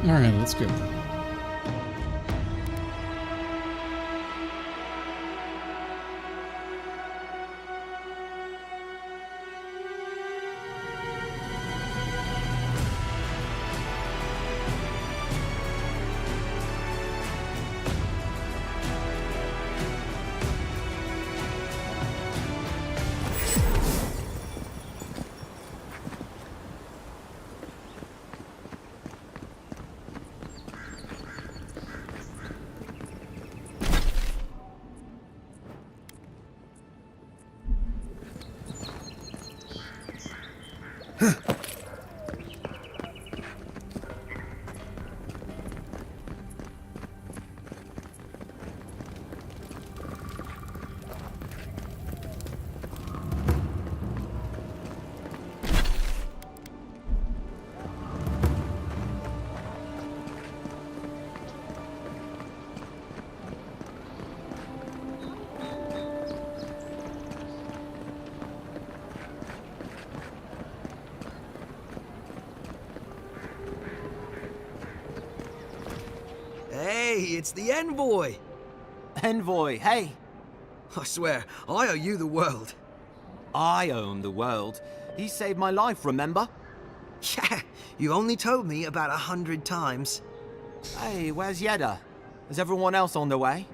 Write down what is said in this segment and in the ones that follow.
Alright, let's go. Hey, it's the envoy! Envoy, hey! I swear, I owe you the world. I own the world. He saved my life, remember? Yeah, you only told me about 100 times. Hey, where's Yeda? Is everyone else on their way?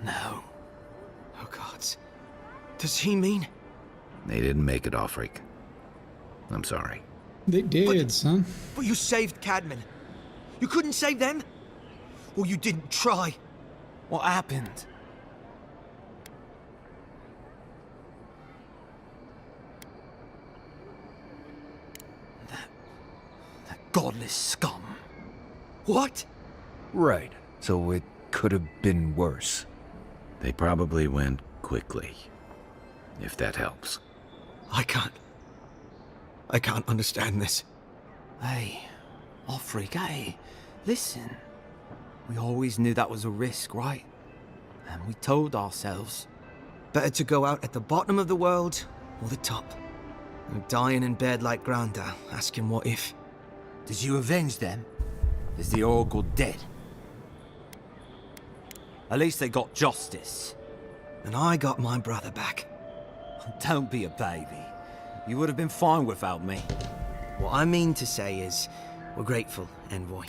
No. Oh, gods. Does he mean? They didn't make it, Offreak. I'm sorry. They did, son. But you saved Cadman. You couldn't save them? Or you didn't try? What happened? That godless scum. What? Right. So it could have been worse. They probably went quickly, if that helps. I can't understand this. Hey, Offreak, hey, listen. We always knew that was a risk, right? And we told ourselves. Better to go out at the bottom of the world or the top. I'm dying in bed like Granda, asking what if. Did you avenge them? Is the Oracle dead? At least they got justice. And I got my brother back. Don't be a baby. You would have been fine without me. What I mean to say is, we're grateful, Envoy.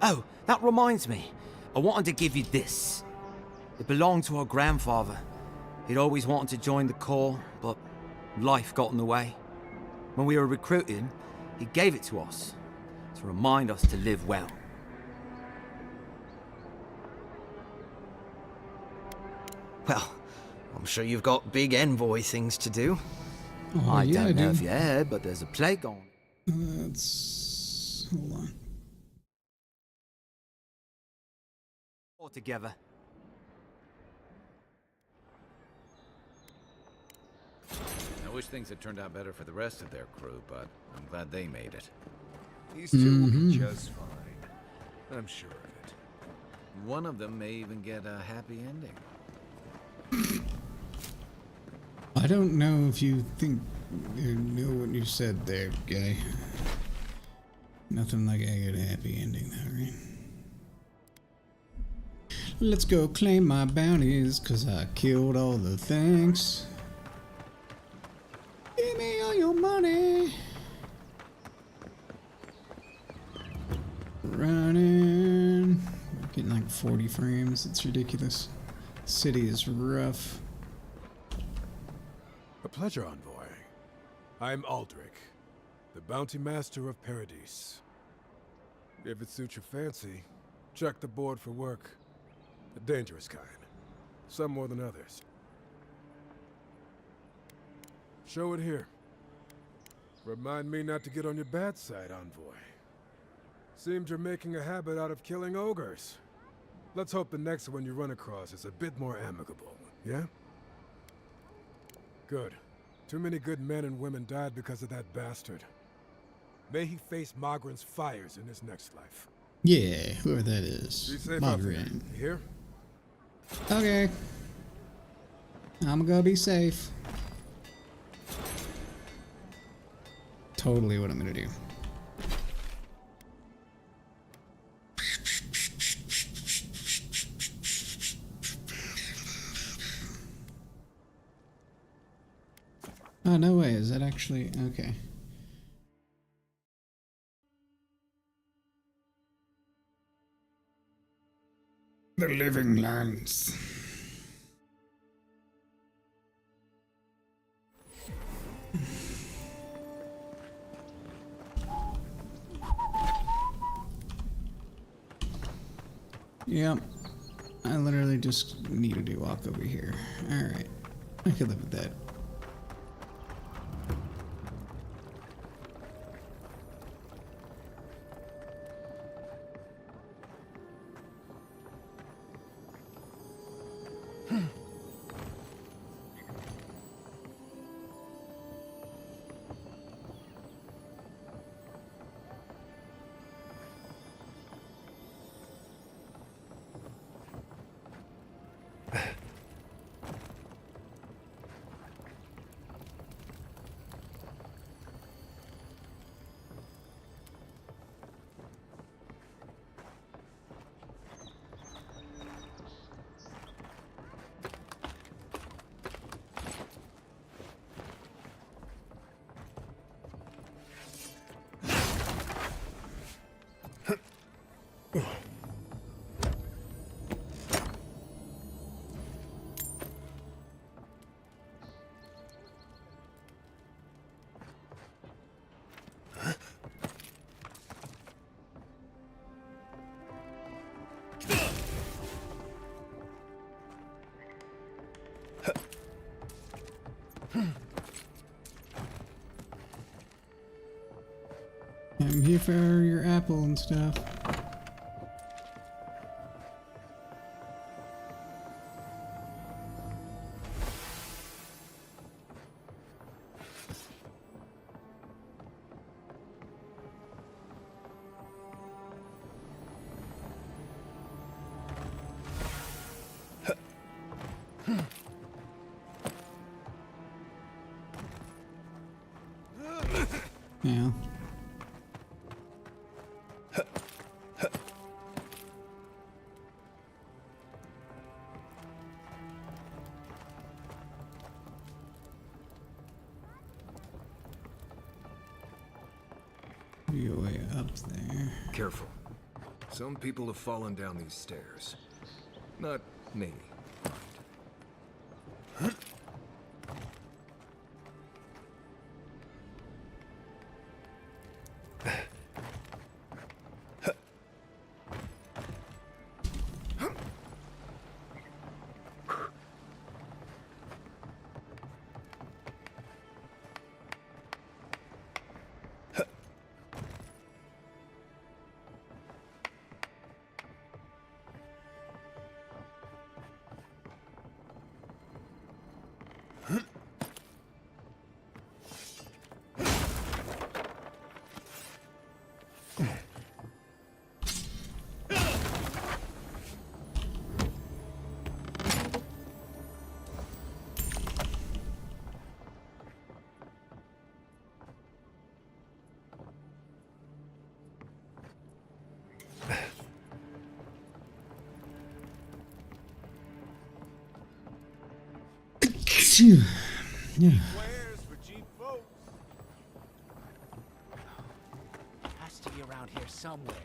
Oh, that reminds me. I wanted to give you this. It belonged to our grandfather. He'd always wanted to join the Corps, but life got in the way. When we were recruiting, he gave it to us to remind us to live well. Well, I'm sure you've got big Envoy things to do. Oh, I yeah, don't know dude. if you heard, but there's a plague on. Let's... hold on. All together. I wish things had turned out better for the rest of their crew, but I'm glad they made it. These two will be just fine. I'm sure of it. One of them may even get a happy ending. I don't know if you think you know what you said there, guy. Nothing like a good happy ending, though, right? Let's go claim my bounties, cause I killed all the things. Give me all your money. Running. We're getting like 40 frames. It's ridiculous. City is rough. A pleasure, Envoy. I'm Aldrich, the Bounty Master of Paradise. If it suits your fancy, check the board for work. A dangerous kind. Some more than others. Show it here. Remind me not to get on your bad side, Envoy. Seems you're making a habit out of killing ogres. Let's hope the next one you run across is a bit more amicable, yeah? Good. Too many good men and women died because of that bastard. May he face Magran's fires in his next life. Yeah, whoever that is. Be safe out there. Magran. You hear? Okay. I'm gonna be safe. totally what I'm gonna do. Oh, no way. Is that actually... Okay. The Living Lands. Yep. I literally just needed to walk over here. Alright. I could live with that. I'm here for your apple and stuff. Yeah. Your way up there. Careful. Some people have fallen down these stairs. Not me. Yeah. Has to be around here somewhere.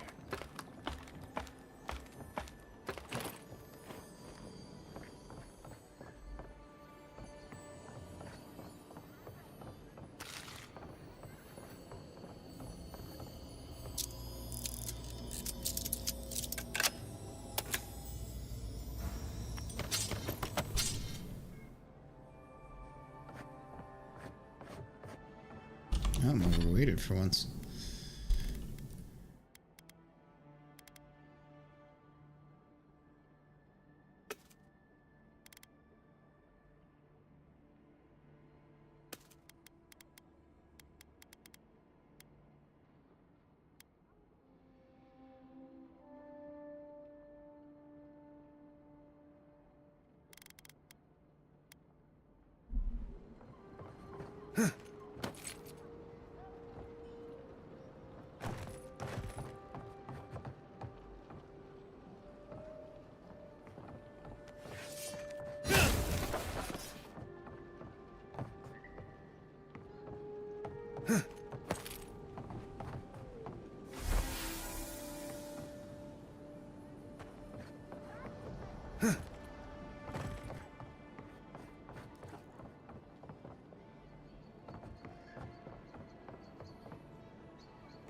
I'm overweighted for once.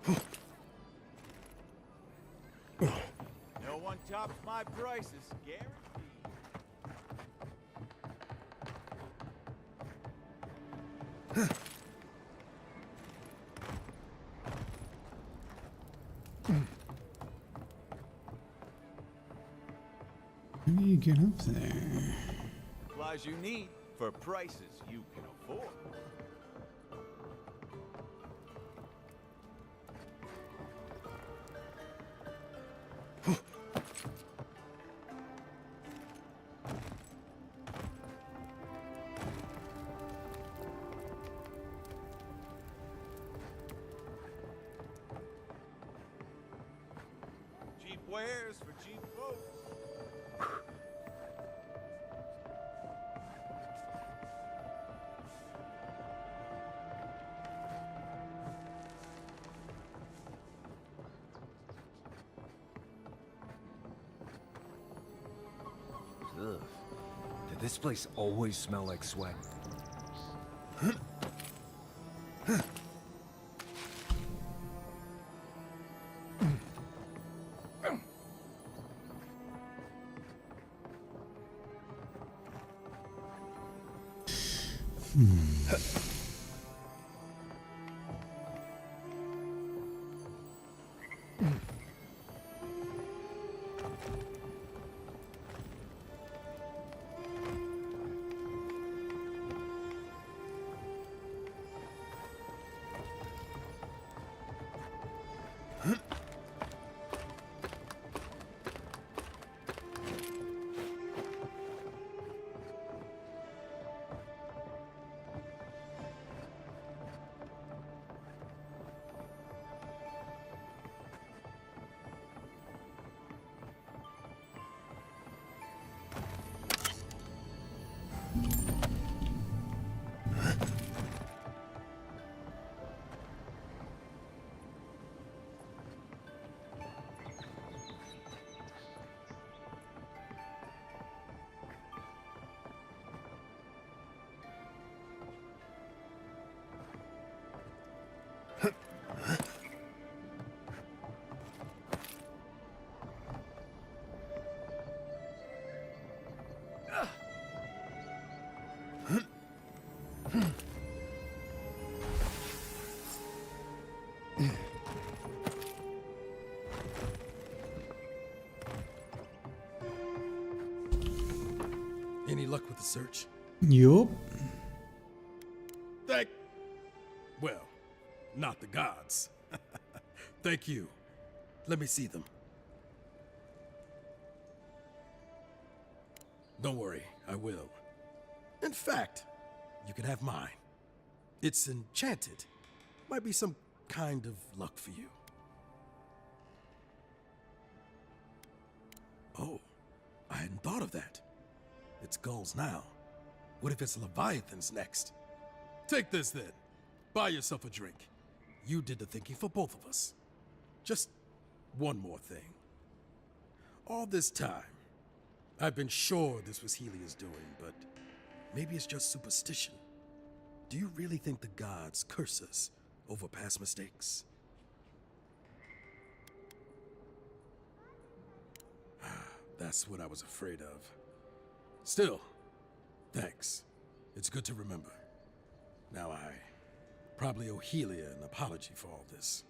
No one tops my prices, guaranteed. How do you get up there? Supplies you need for prices you can afford. Cheap wares for cheap folks. Ugh. Did this place always smell like sweat? Any luck with the search? Yup. Well, not the gods. Thank you. Let me see them. Don't worry, I will. In fact, you can have mine. It's enchanted. Might be some kind of luck for you. Oh, I hadn't thought of that. It's gulls now. What if it's leviathans next? Take this then. Buy yourself a drink. You did the thinking for both of us. Just one more thing. All this time, I've been sure this was Helia's doing, but maybe it's just superstition. Do you really think the gods curse us over past mistakes? That's what I was afraid of. Still, thanks. It's good to remember. Now I probably owe Helia an apology for all this.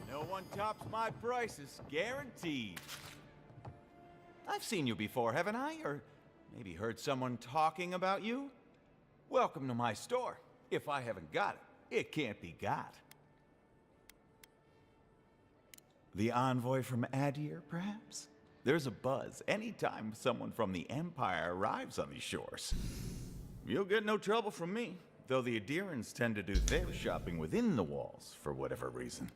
No one tops my prices, guaranteed. I've seen you before, haven't I? Or maybe heard someone talking about you? Welcome to my store. If I haven't got it, it can't be got. The envoy from Adir, perhaps? There's a buzz anytime someone from the Empire arrives on these shores. You'll get no trouble from me, though the Adirans tend to do their shopping within the walls for whatever reason.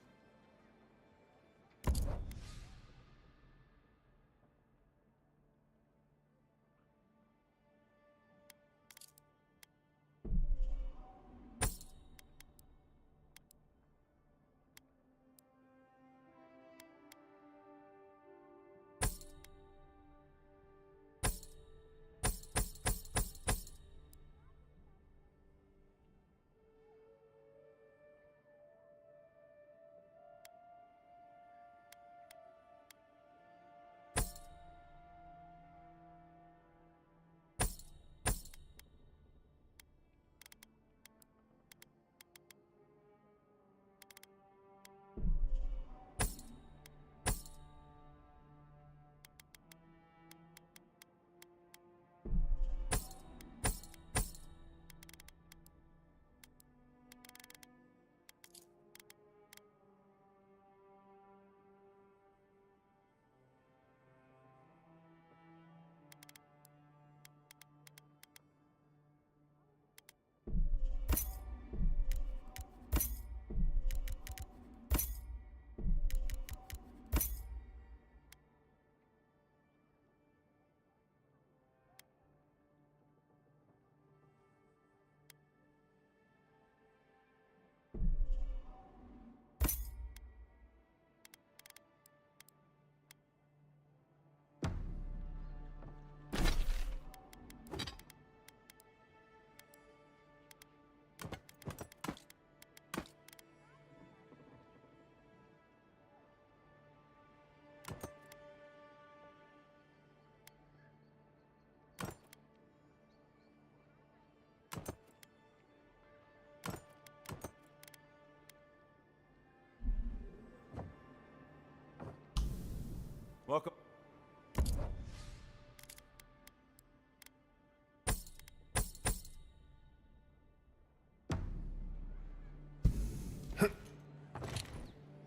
Welcome.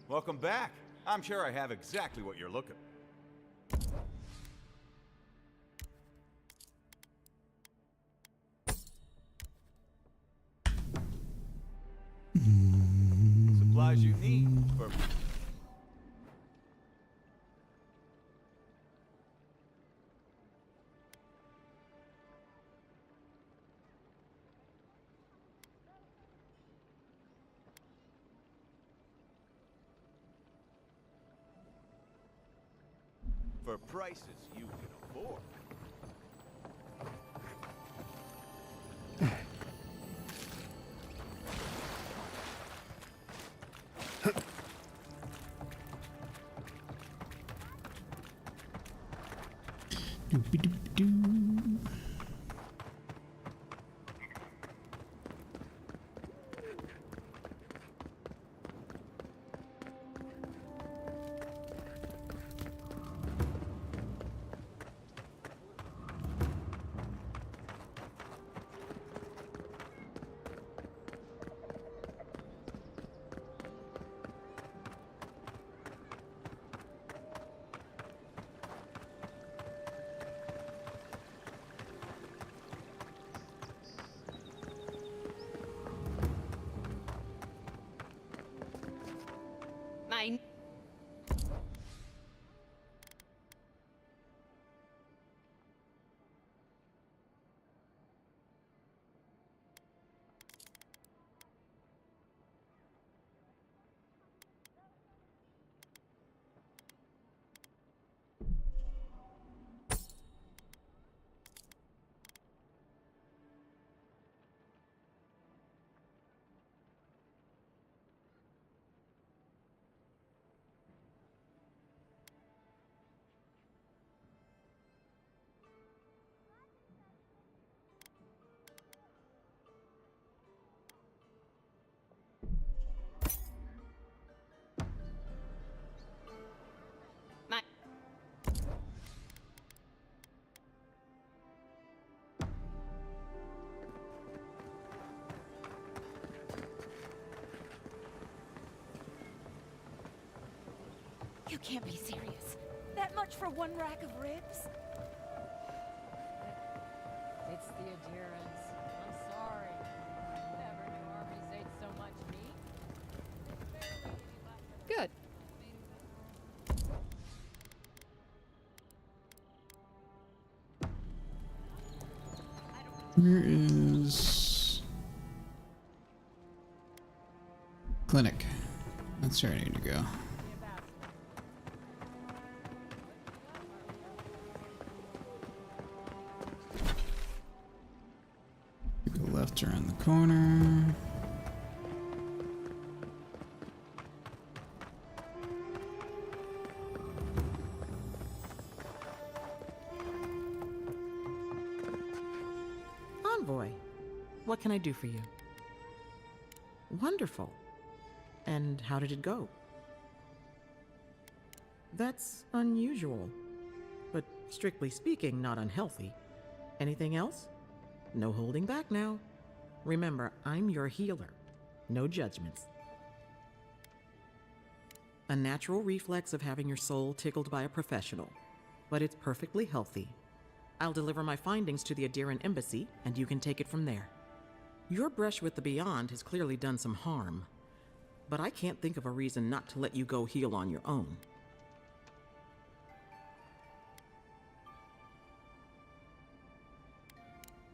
Welcome back. I'm sure I have exactly what you're looking for. Supplies you need for... for prices you can afford. Doop-a-doop-a-doo. Mine. Mine. You can't be serious. That much for one rack of ribs? It's the adherence. I'm sorry. Never knew armies ate so much meat. Good. Where is clinic? That's where I need to go. Go left around the corner. Envoy, what can I do for you? Wonderful. And how did it go? That's unusual, but strictly speaking, not unhealthy. Anything else? No holding back now. Remember, I'm your healer. No judgments. A natural reflex of having your soul tickled by a professional, but it's perfectly healthy. I'll deliver my findings to the Adiran Embassy, and you can take it from there. Your brush with the Beyond has clearly done some harm, but I can't think of a reason not to let you go heal on your own.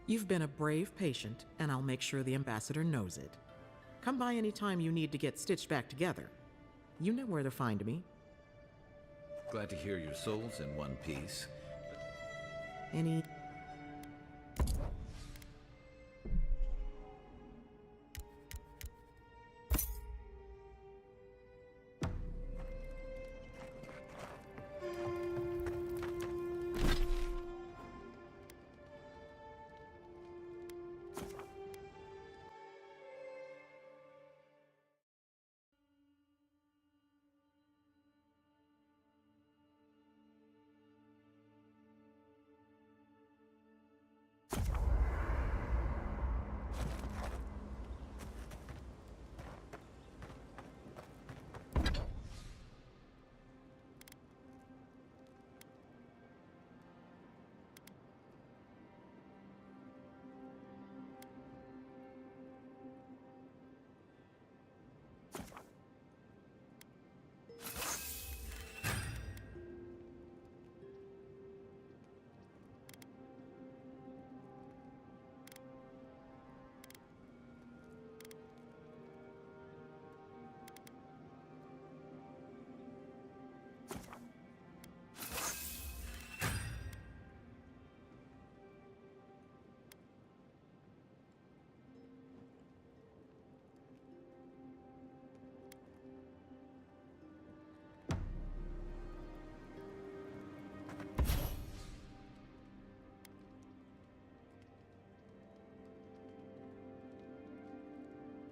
You've been a brave patient, and I'll make sure the ambassador knows it. Come by any time you need to get stitched back together. You know where to find me. Glad to hear your soul's in one piece. Any...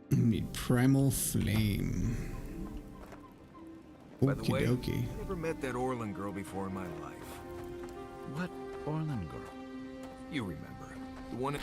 Need primal flame. By the Okie way, dokie. never met that Orlin girl before in my life. What Orlin girl? You remember. The one...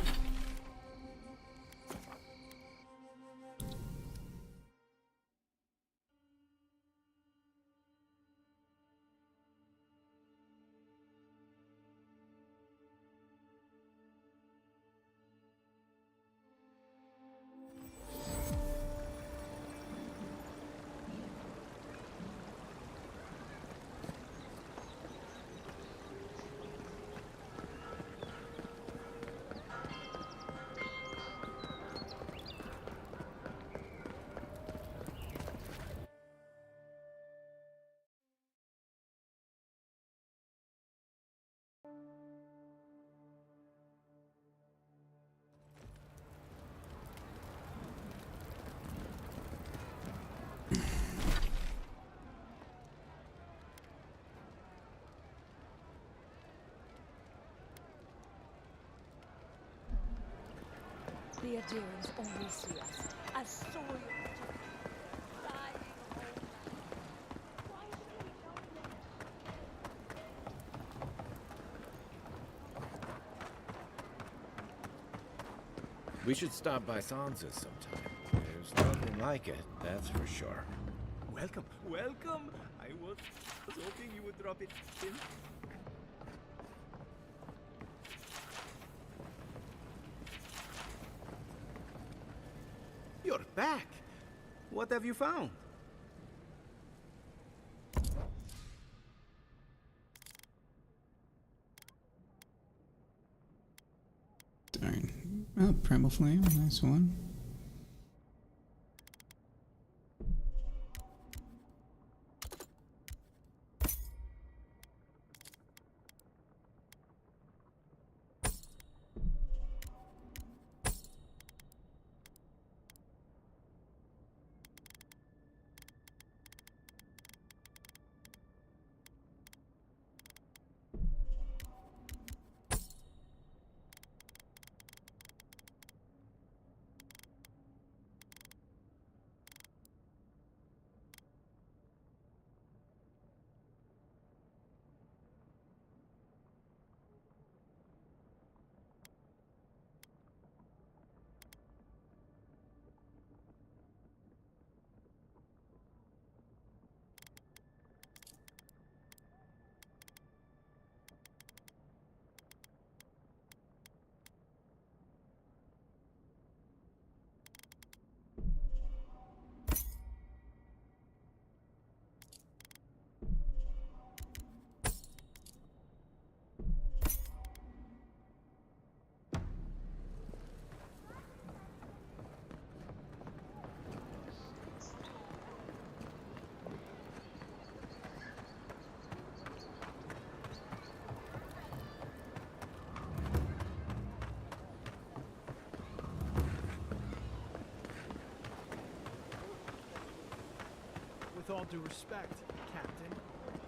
The Adherents only see us as soil to dying of old land. Why should we know that? We should stop by Sansa's sometime. There's nothing like it, that's for sure. Welcome, welcome. I was hoping you would drop it in. You're back. What have you found? Darn. Oh, primal flame, nice one. With all due respect, Captain,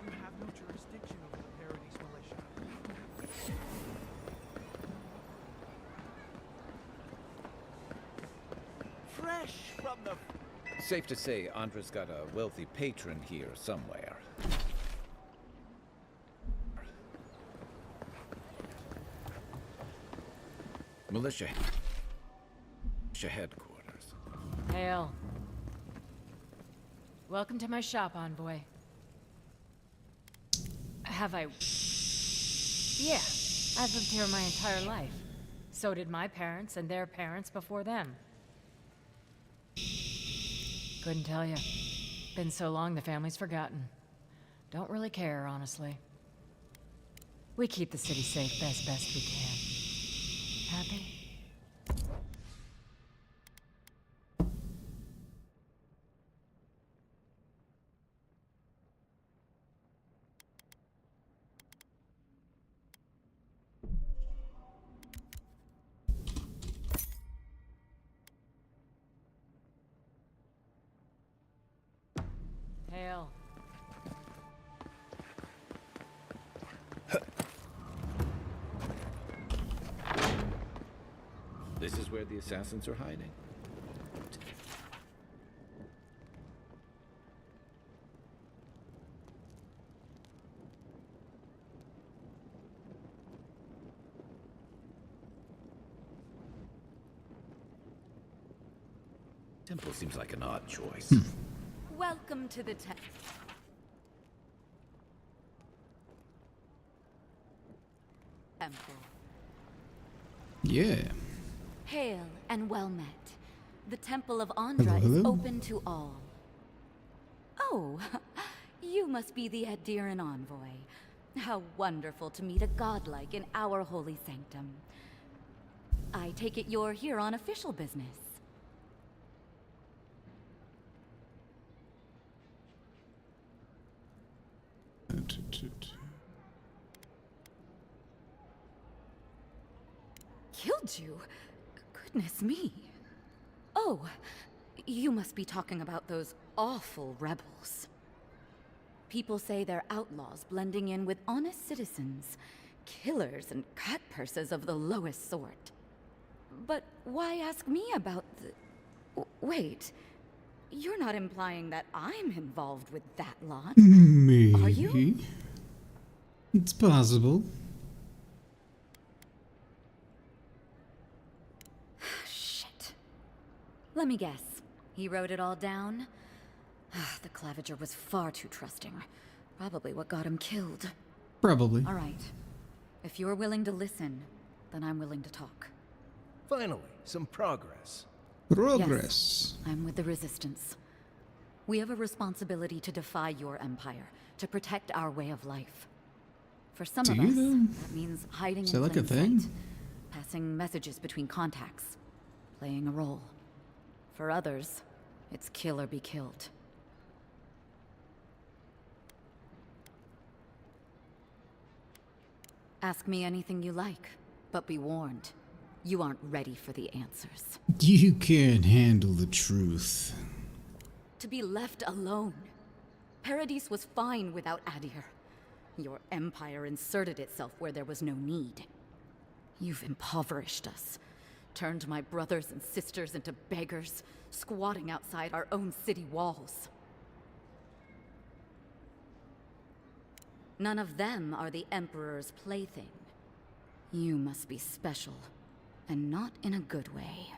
you have no jurisdiction over the Paradise Militia. Fresh from the... Safe to say, Andra's got a wealthy patron here somewhere. Militia headquarters. Hail. Welcome to my shop, Envoy. Have I... Yeah, I've lived here my entire life. So did my parents and their parents before them. Couldn't tell you. Been so long the family's forgotten. Don't really care, honestly. We keep the city safe as best we can. Happy? Hail. This is where the assassins are hiding. Temple seems like an odd choice. Welcome to the temple. Yeah. Hail and well met. The Temple of Andra Hello, is hello. open to all. Oh, you must be the Adiran envoy. How wonderful to meet a godlike in our holy sanctum. I take it you're here on official business. Killed you? Goodness me. Oh, you must be talking about those awful rebels. People say they're outlaws blending in with honest citizens, killers and cut purses of the lowest sort. But why ask me about the... Wait, you're not implying that I'm involved with that lot? Maybe. Are you? It's possible. Shit. Let me guess. He wrote it all down? The Claviger was far too trusting. Probably what got him killed. Probably. All right. If you're willing to listen, then I'm willing to talk. Finally, some progress. Progress. I'm with the Resistance. We have a responsibility to defy your empire, to protect our way of life. For some Do of you, us, though? that means hiding Is in that like a plain thing? sight, passing messages between contacts, playing a role. For others, it's kill or be killed. Ask me anything you like, but be warned. You aren't ready for the answers. You can't handle the truth. To be left alone. Paradis was fine without Adir. Your empire inserted itself where there was no need. You've impoverished us. Turned my brothers and sisters into beggars, squatting outside our own city walls. None of them are the Emperor's plaything. You must be special, and not in a good way.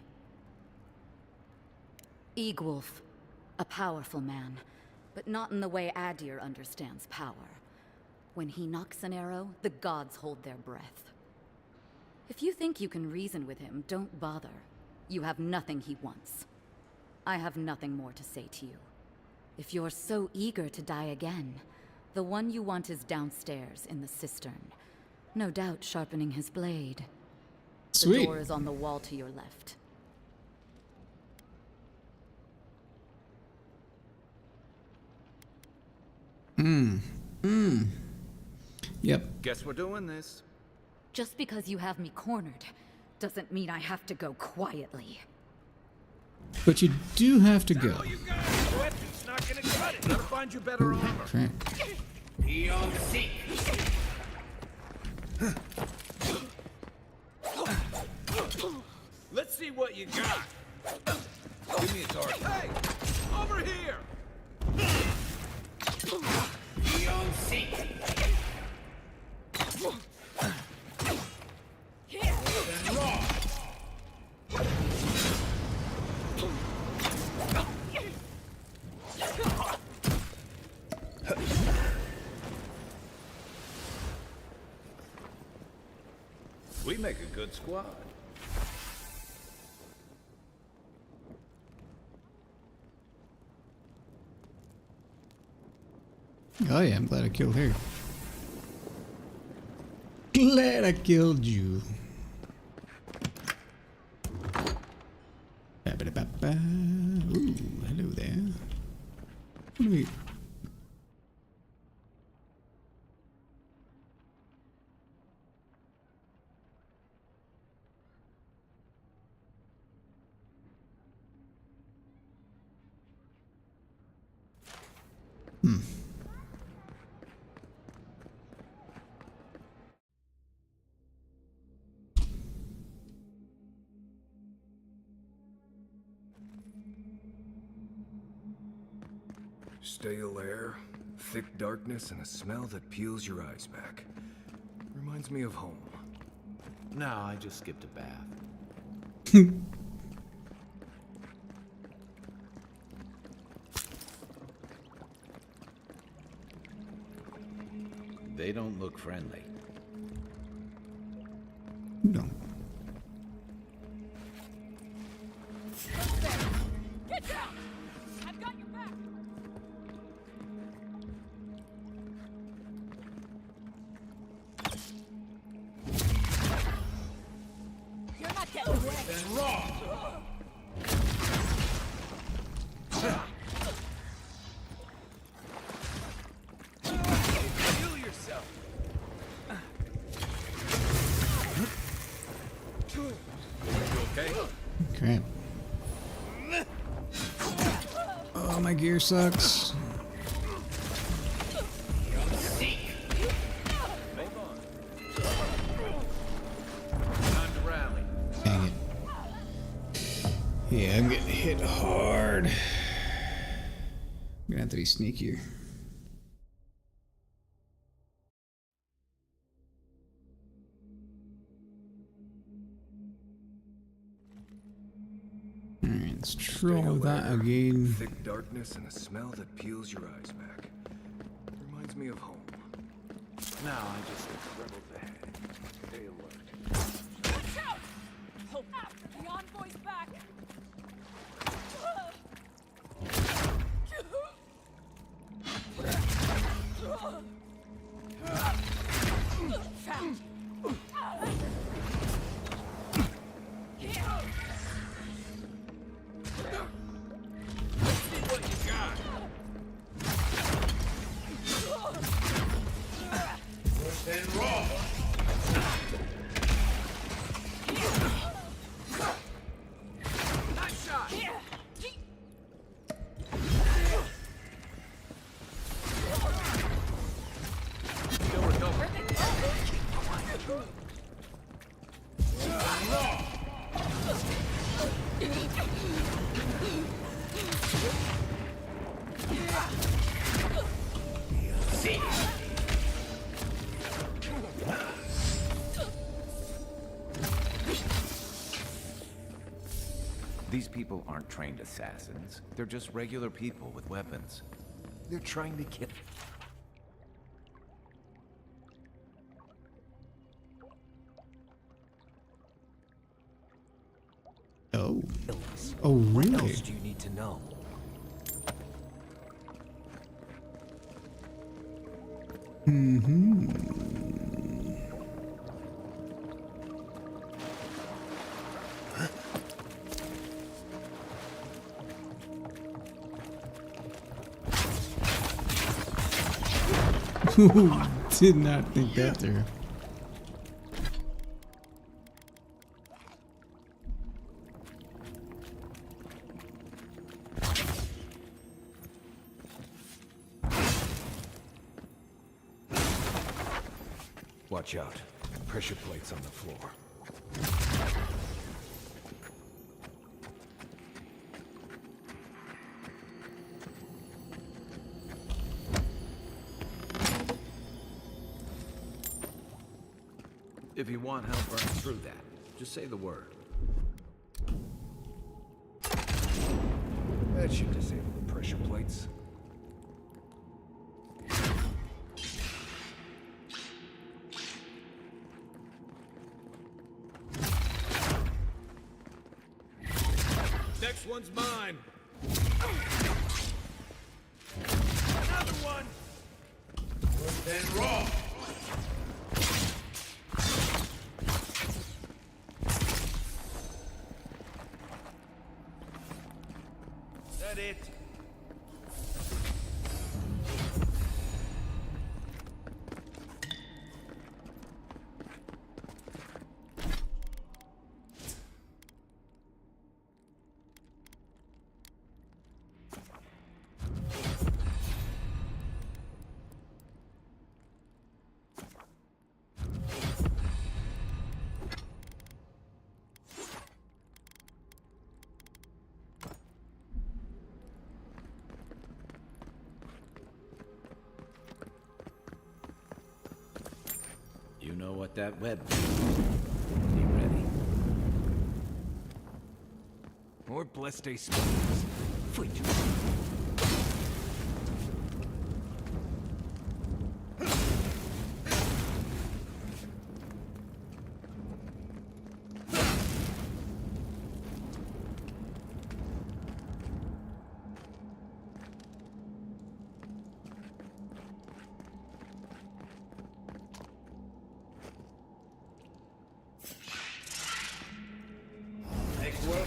Egwulf, a powerful man, but not in the way Adir understands power. When he knocks an arrow, the gods hold their breath. If you think you can reason with him, don't bother. You have nothing he wants. I have nothing more to say to you. If you're so eager to die again, the one you want is downstairs in the cistern. No doubt sharpening his blade. Sweet. The door is on the wall to your left. Yep. Guess we're doing this. Just because you have me cornered, doesn't mean I have to go quietly. But you do have to go. Weapon's not gonna cut it. Gotta find you better armor. Crap. Let's see what you got. Give me a target. Hey! Over here! We make a good squad. Oh yeah, I'm glad I killed her. Glad I killed you. Ba-ba-da-ba-ba. Ooh, hello there. What do we... Stale air, thick darkness, and a smell that peels your eyes back. Reminds me of home. No, I just skipped a bath. They don't look friendly. No. Get down! I've got your back! You're not getting away! And raw! Heal yourself! You okay? Crap. Oh, my gear sucks. Time to rally. Dang it. Yeah, I'm getting hit hard. I'm gonna have to be sneakier. Alright, let's try that air, again. Thick darkness and a smell that peels your eyes back. Reminds me of home. Now I just scribbled ahead. Stay alert. Watch out! Oh, the envoy's back! Found! See what you got. And raw. Nice shot. Still recovering. These people aren't trained assassins. They're just regular people with weapons. They're trying to kill. Oh. Oh, really? What else do you need to know? Did not think that through. Watch out. Pressure plates on the floor. If you want help burning through that, just say the word. That should disable the pressure plates. Next one's mine. Another one. Then raw. That it? You know what that web is. Be ready. More blessed spiders. Fleet.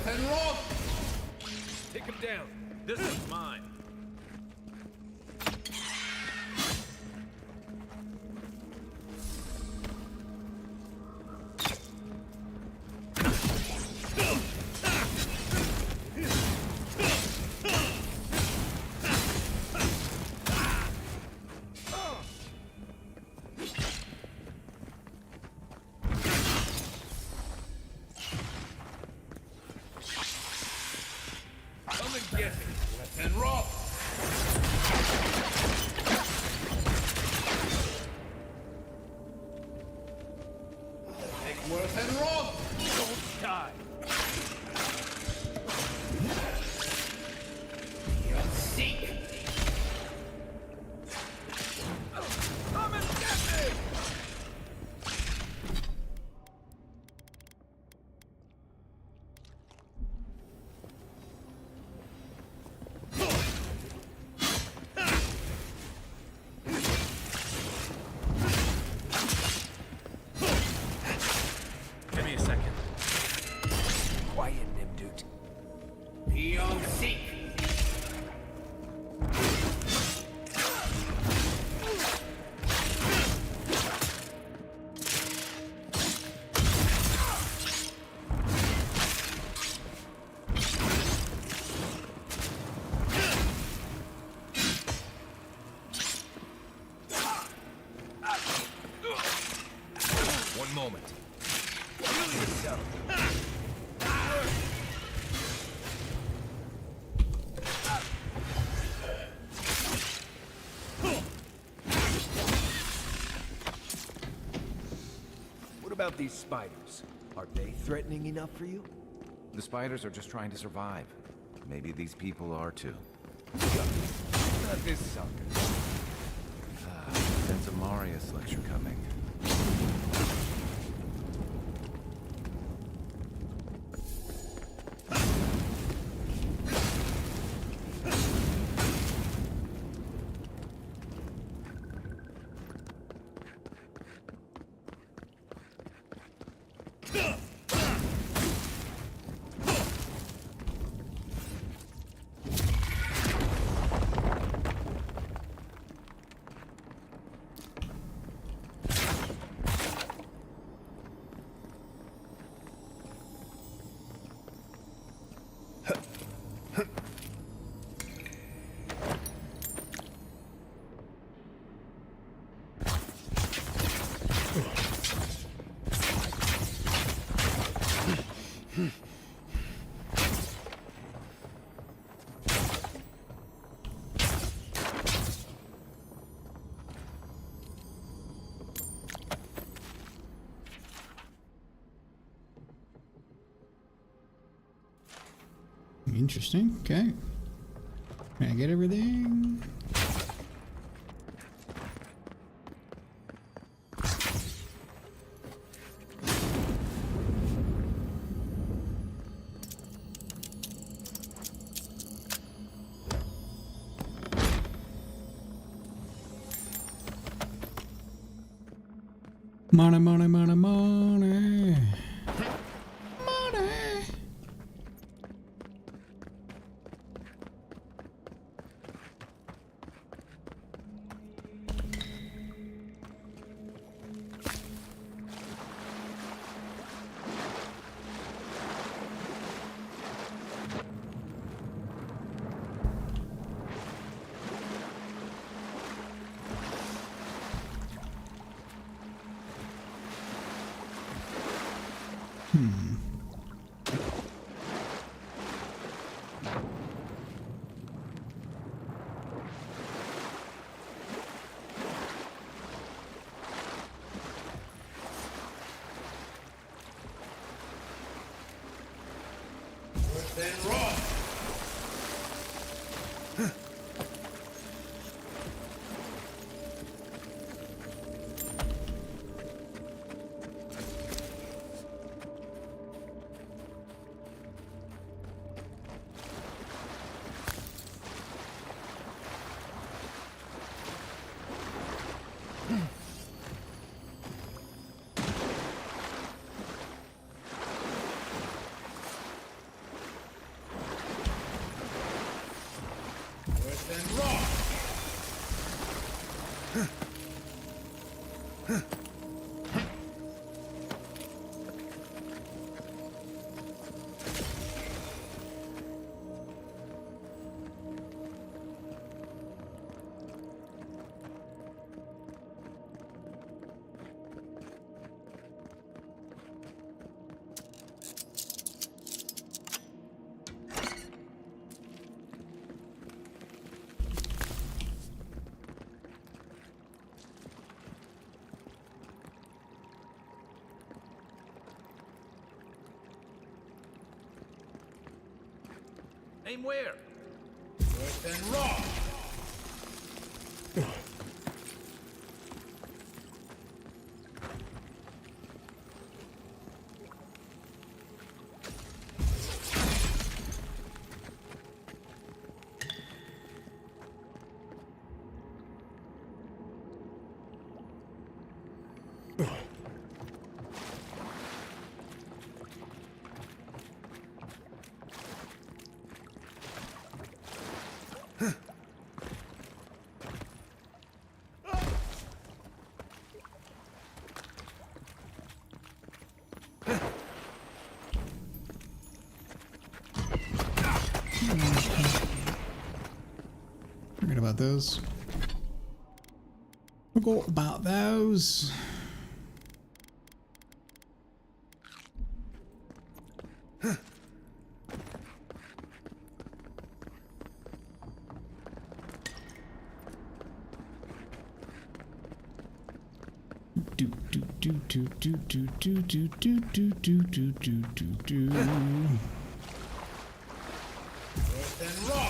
And roll! Take him down. This one's mine. Come and get it. And roll! Take worth and roll! Don't die. You'll seek. Come and get me! Give me a second. Quiet, Nimdut. Beyond seek. One moment. Heal yourself. What about these spiders? Are they threatening enough for you? The spiders are just trying to survive. Maybe these people are too. Not this sucker. Sense a Marius lecture coming. Interesting. Okay. Can I get everything? Money, money, money, money. Money. Aim where? North and raw. Forget about those. Forgot about those. Do do do do do do do do do do do do do do do. North and raw.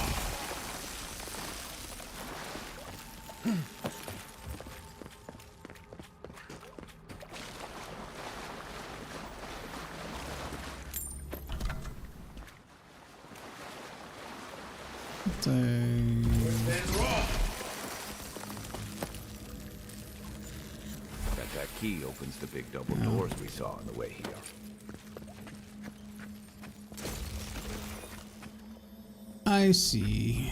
That key opens the big double doors we saw on the way here. I see.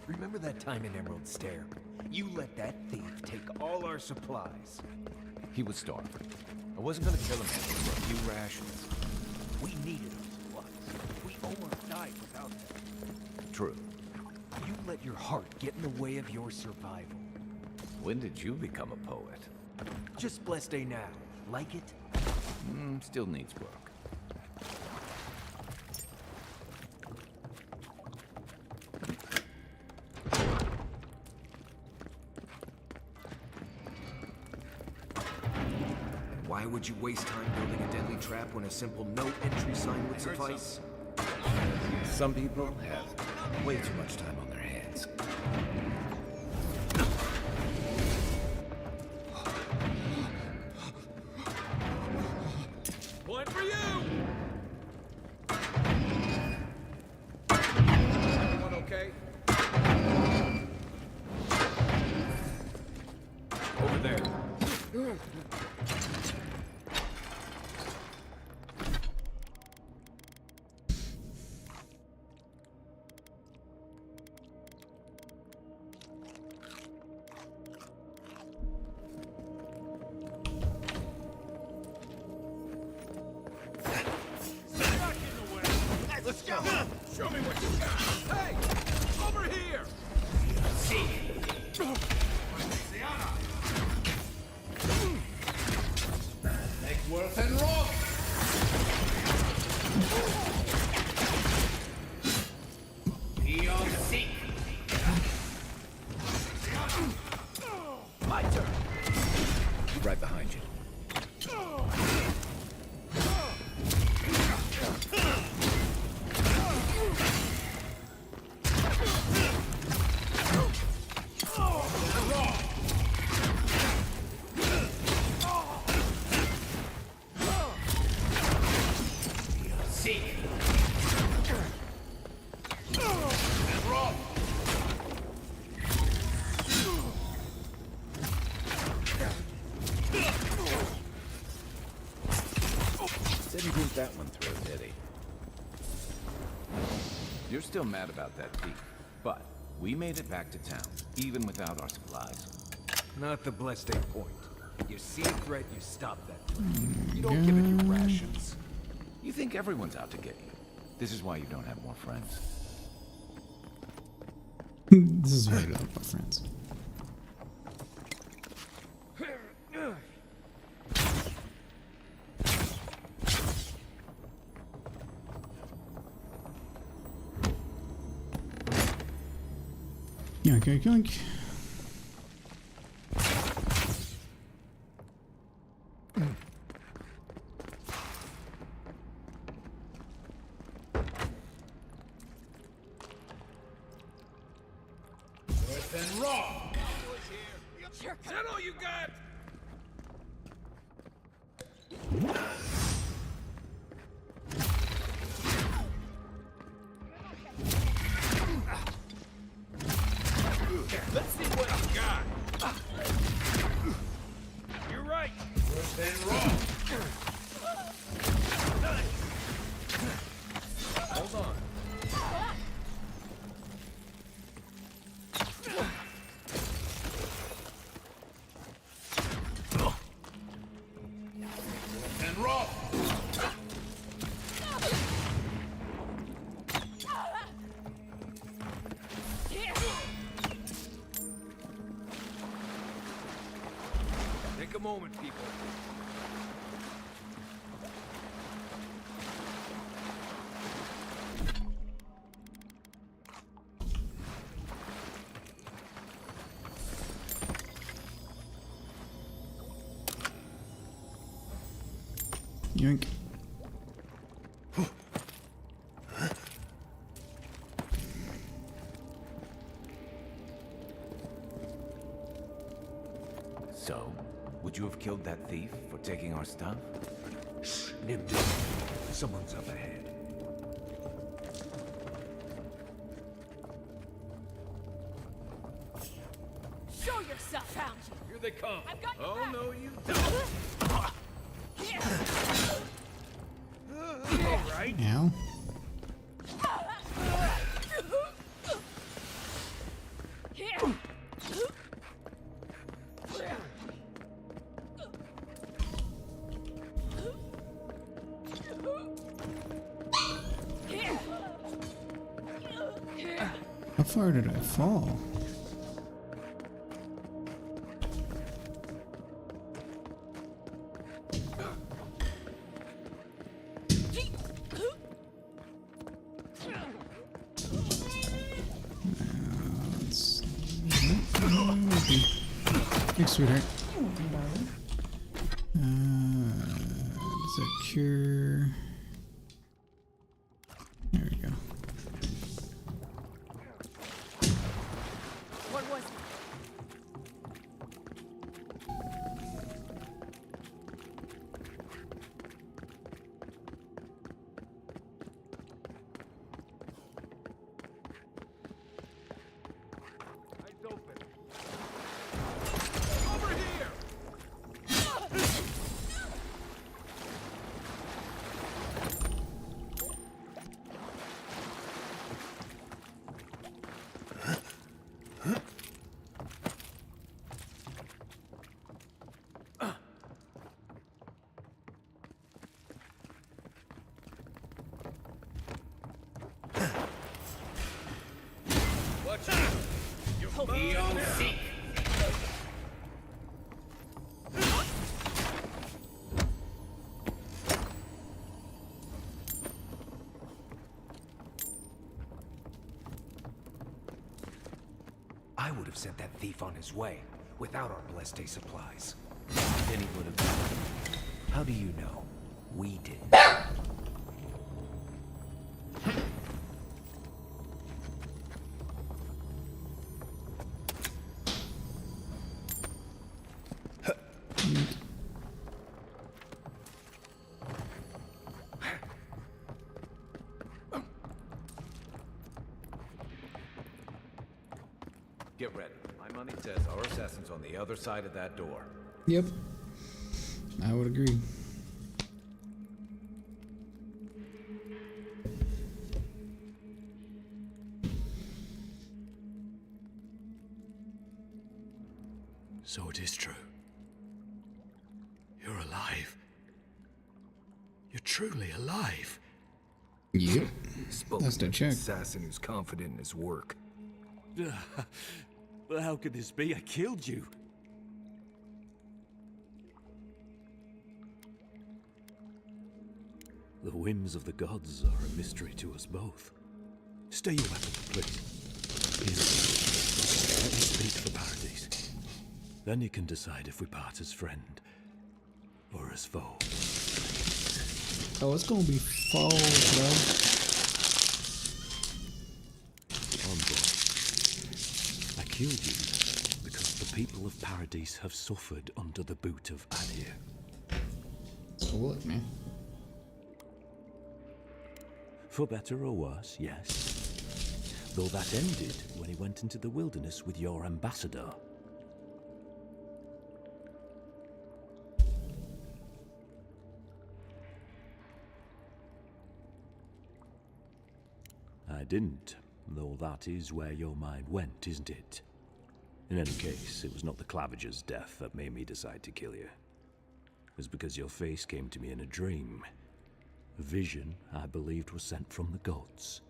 Remember that time in Emerald Stair? You let that thief take all our supplies. He was starving. I wasn't gonna kill him for a few rations. We needed those supplies. We almost died without them. True. You let your heart get in the way of your survival. When did you become a poet? Just blessed day now. Like it? Still needs work. Why would you waste time building a deadly trap when a simple no entry sign would suffice? Some people have way too much time on their hands. Point for you! there. Let's go! Show me what you got! Hey! Over here! See! Make worth and rock! Beyond seek! My turn! Right behind you. Didn't think that one through, did he? You're still mad about that thief, but we made it back to town, even without our supplies. Not the blessed eight point. You see a threat, you stop that threat. You don't give it your rations. You think everyone's out to get you. This is why you don't have more friends. This is why I don't have friends. Yoink, yoink, yoink. Then raw! Is that all you got? Let's see what you got. You're right. Then raw. Hold on. And raw. Take a moment, people. Yoink. So, would you have killed that thief for taking our stuff? Shh, Nimdu. Someone's up ahead. Show yourself, found you. Here they come. I've got your Oh, back. no, you don't. All right. Ow. How far did I fall? Thanks, sweetheart. Does that cure? There we go. What was it? Over here. would have sent that thief on his way, without our Bleste supplies. Then he would have died. How do you know? We didn't. Get ready. My money says our assassin's on the other side of that door. Yep. I would agree. So it is true. You're alive. You're truly alive. Yep. Spoken That's the like check. an assassin who's confident in his work. Well, how could this be? I killed you. The whims of the gods are a mystery to us both. Stay your weapon, please. Here, let me speak for Paradise. Then you can decide if we part as friend or as foe. Oh, it's gonna be fall, bro. Envoy, I killed you because the people of Paradise have suffered under the boot of Adir. So what, man? For better or worse, yes. Though that ended when he went into the wilderness with your ambassador. I didn't, though that is where your mind went, isn't it? In any case, it was not the Clavager's death that made me decide to kill you. It was because your face came to me in a dream. A vision I believed was sent from the gods.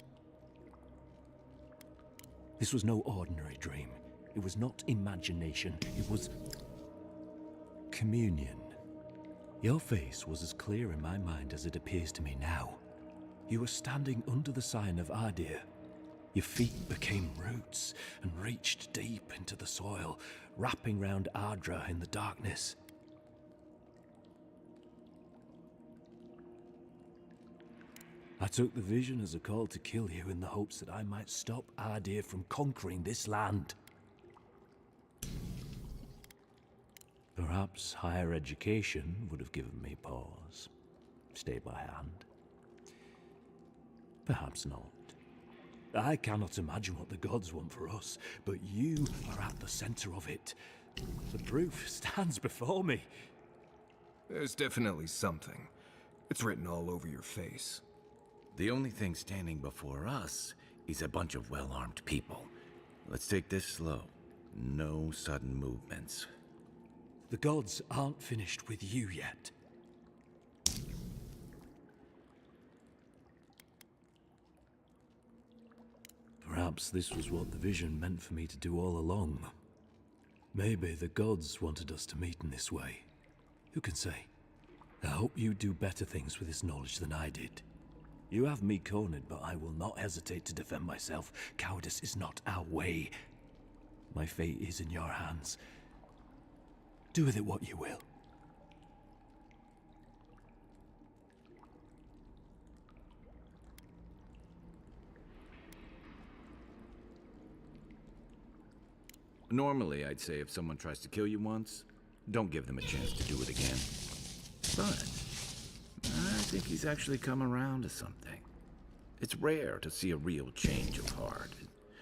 This was no ordinary dream. It was not imagination. It was communion. Your face was as clear in my mind as it appears to me now. You were standing under the sign of Adir. Your feet became roots and reached deep into the soil, wrapping round Ardra in the darkness. I took the vision as a call to kill you in the hopes that I might stop Adir from conquering this land. Perhaps higher education would have given me pause. Stay by hand. Perhaps not. I cannot imagine what the gods want for us, but you are at the center of it. The proof stands before me. There's definitely something. It's written all over your face. The only thing standing before us is a bunch of well-armed people. Let's take this slow. No sudden movements. The gods aren't finished with you yet. Perhaps this was what the vision meant for me to do all along. Maybe the gods wanted us to meet in this way. Who can say? I hope you do better things with this knowledge than I did. You have me cornered, but I will not hesitate to defend myself. Cowardice is not our way. My fate is in your hands. Do with it what you will. Normally, I'd say if someone tries to kill you once, don't give them a chance to do it again. But I think he's actually come around to something. It's rare to see a real change of heart.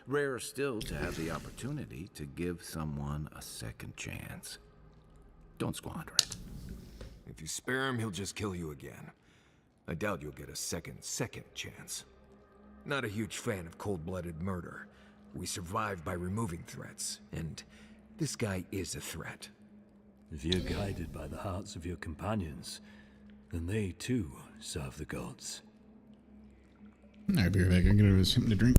Rarer still to have the opportunity to give someone a second chance. Don't squander it. If you spare him, he'll just kill you again. I doubt you'll get a second chance. Not a huge fan of cold-blooded murder. We survive by removing threats, and this guy is a threat. If you're guided by the hearts of your companions, then they too serve the gods. I'll be right back. I'm gonna get something to drink.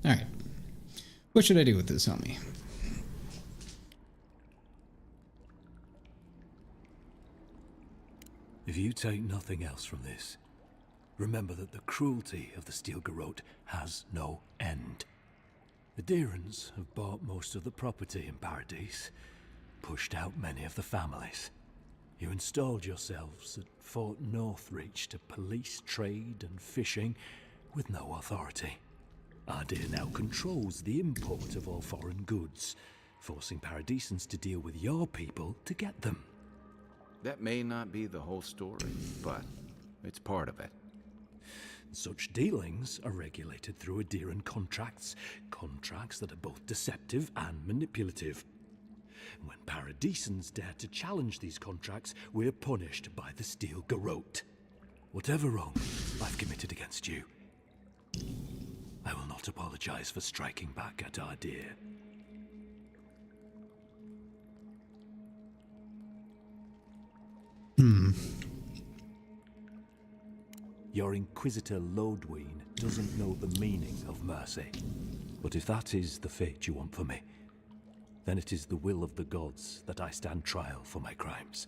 Alright. What should I do with this on me? If you take nothing else from this, remember that the cruelty of the Steel Garrote has no end. The Deerans have bought most of the property in Paradise, pushed out many of the families. You installed yourselves at Fort Northreach to police trade and fishing with no authority. Ardea now controls the import of all foreign goods, forcing Paradisans to deal with your people to get them. That may not be the whole story, but it's part of it. Such dealings are regulated through Aderan contracts, contracts that are both deceptive and manipulative. When Paradisans dare to challenge these contracts, we're punished by the Steel Garrote. Whatever wrong I've committed against you, I will not apologize for striking back at Ardea. Your Inquisitor Lodween doesn't know the meaning of mercy. But if that is the fate you want for me, then it is the will of the gods that I stand trial for my crimes.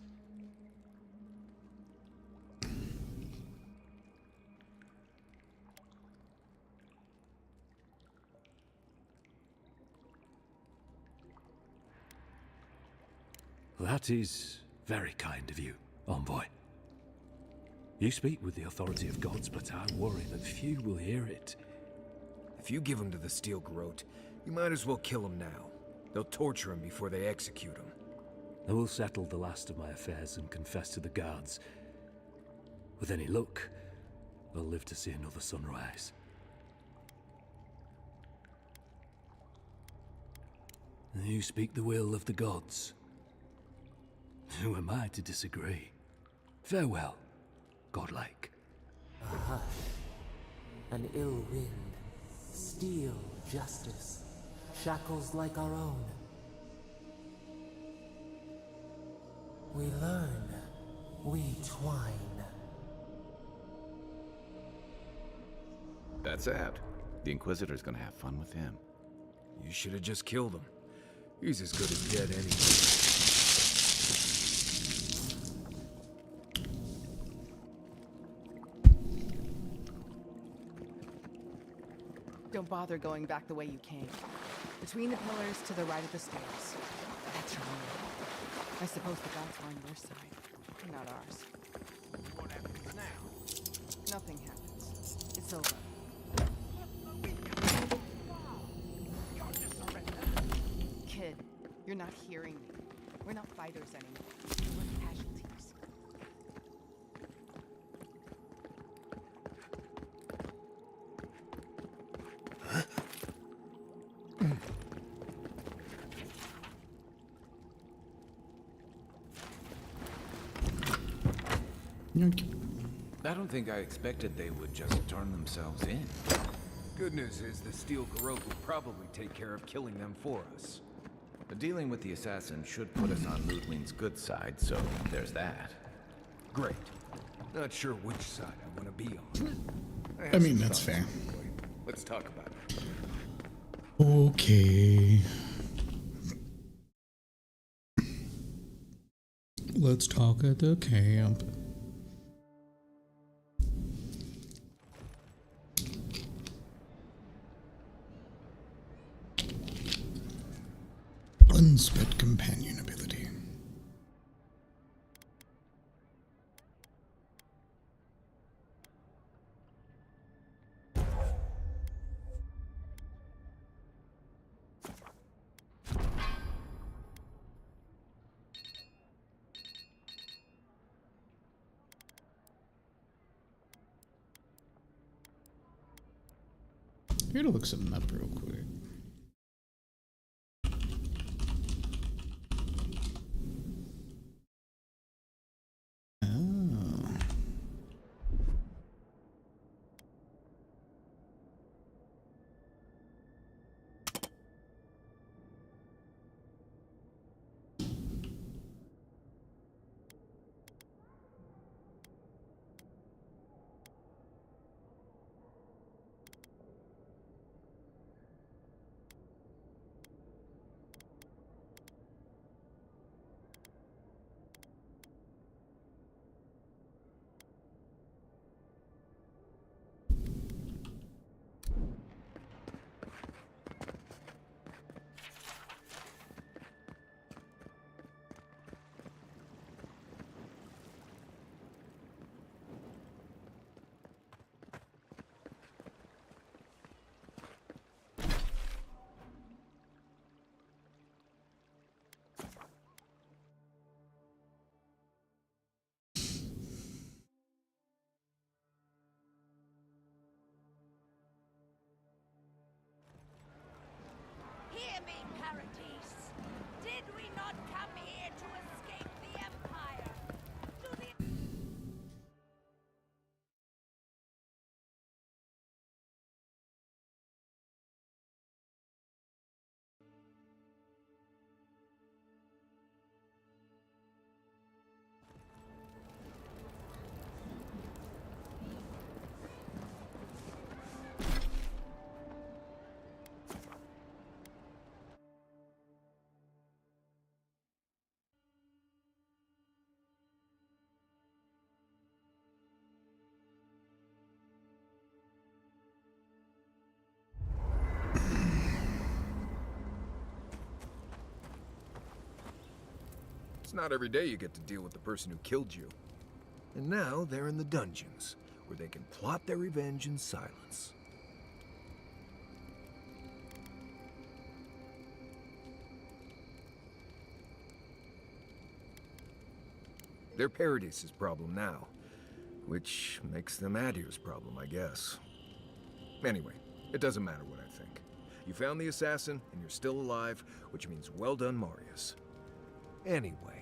That is very kind of you, Envoy. You speak with the authority of gods, but I worry that few will hear it. If you give him to the Steel Garrote, you might as well kill him now. They'll torture him before they execute him. I will settle the last of my affairs and confess to the guards. With any luck, I'll live to see another sunrise. You speak the will of the gods. Who am I to disagree? Farewell, godlike. A hush, an ill wind, steel justice, shackles like our own. We learn, we twine. That's out. The Inquisitor's gonna have fun with him. You should have just killed him. He's as good as dead anyway. Don't bother going back the way you came. Between the pillars to the right of the stairs. That's your move. I suppose the gods are on your side, not ours. What happens now? Nothing happens. It's over. Kid, you're not hearing me. We're not fighters anymore. We're casualties. I don't think I expected they would just turn themselves in. Good news is the Steel Garrote will probably take care of killing them for us. Dealing with the assassin should put us on Ludwig's good side, so there's that. Great. Not sure which side I want to be on. I mean, that's fair. Let's talk about it. Okay. Let's talk at the camp. Unspent companion ability. Here to look something up real quick. It's not every day you get to deal with the person who killed you. And now they're in the dungeons, where they can plot their revenge in silence. They're Paradis's problem now, which makes them Adir's problem, I guess. Anyway, it doesn't matter what I think. You found the assassin, and you're still alive, which means well done, Marius. Anyway.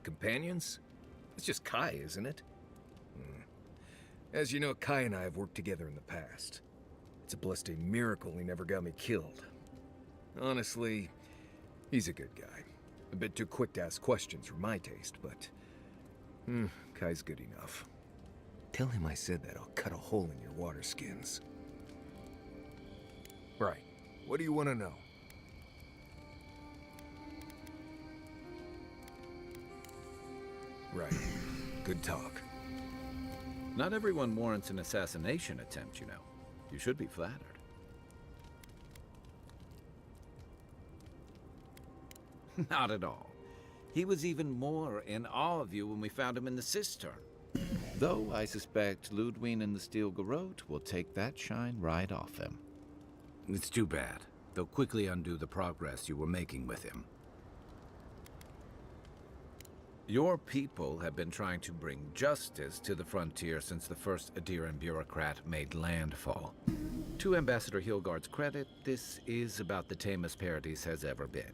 Companions? It's just Kai, isn't it? As you know, Kai and I have worked together in the past. It's a blessed miracle he never got me killed. Honestly, he's a good guy. A bit too quick to ask questions for my taste, but... Kai's good enough. Tell him I said that I'll cut a hole in your water skins. Right. What do you want to know? Right. Good talk. Not everyone warrants an assassination attempt, you know. You should be flattered. Not at all. He was even more in awe of you when we found him in the cistern. Though I suspect Ludwig and the Steel Garrote will take that shine right off him. It's too bad. They'll quickly undo the progress you were making with him. Your people have been trying to bring justice to the frontier since the first Adiran bureaucrat made landfall. To Ambassador Hilgard's credit, this is about the tamest Paradis has ever been.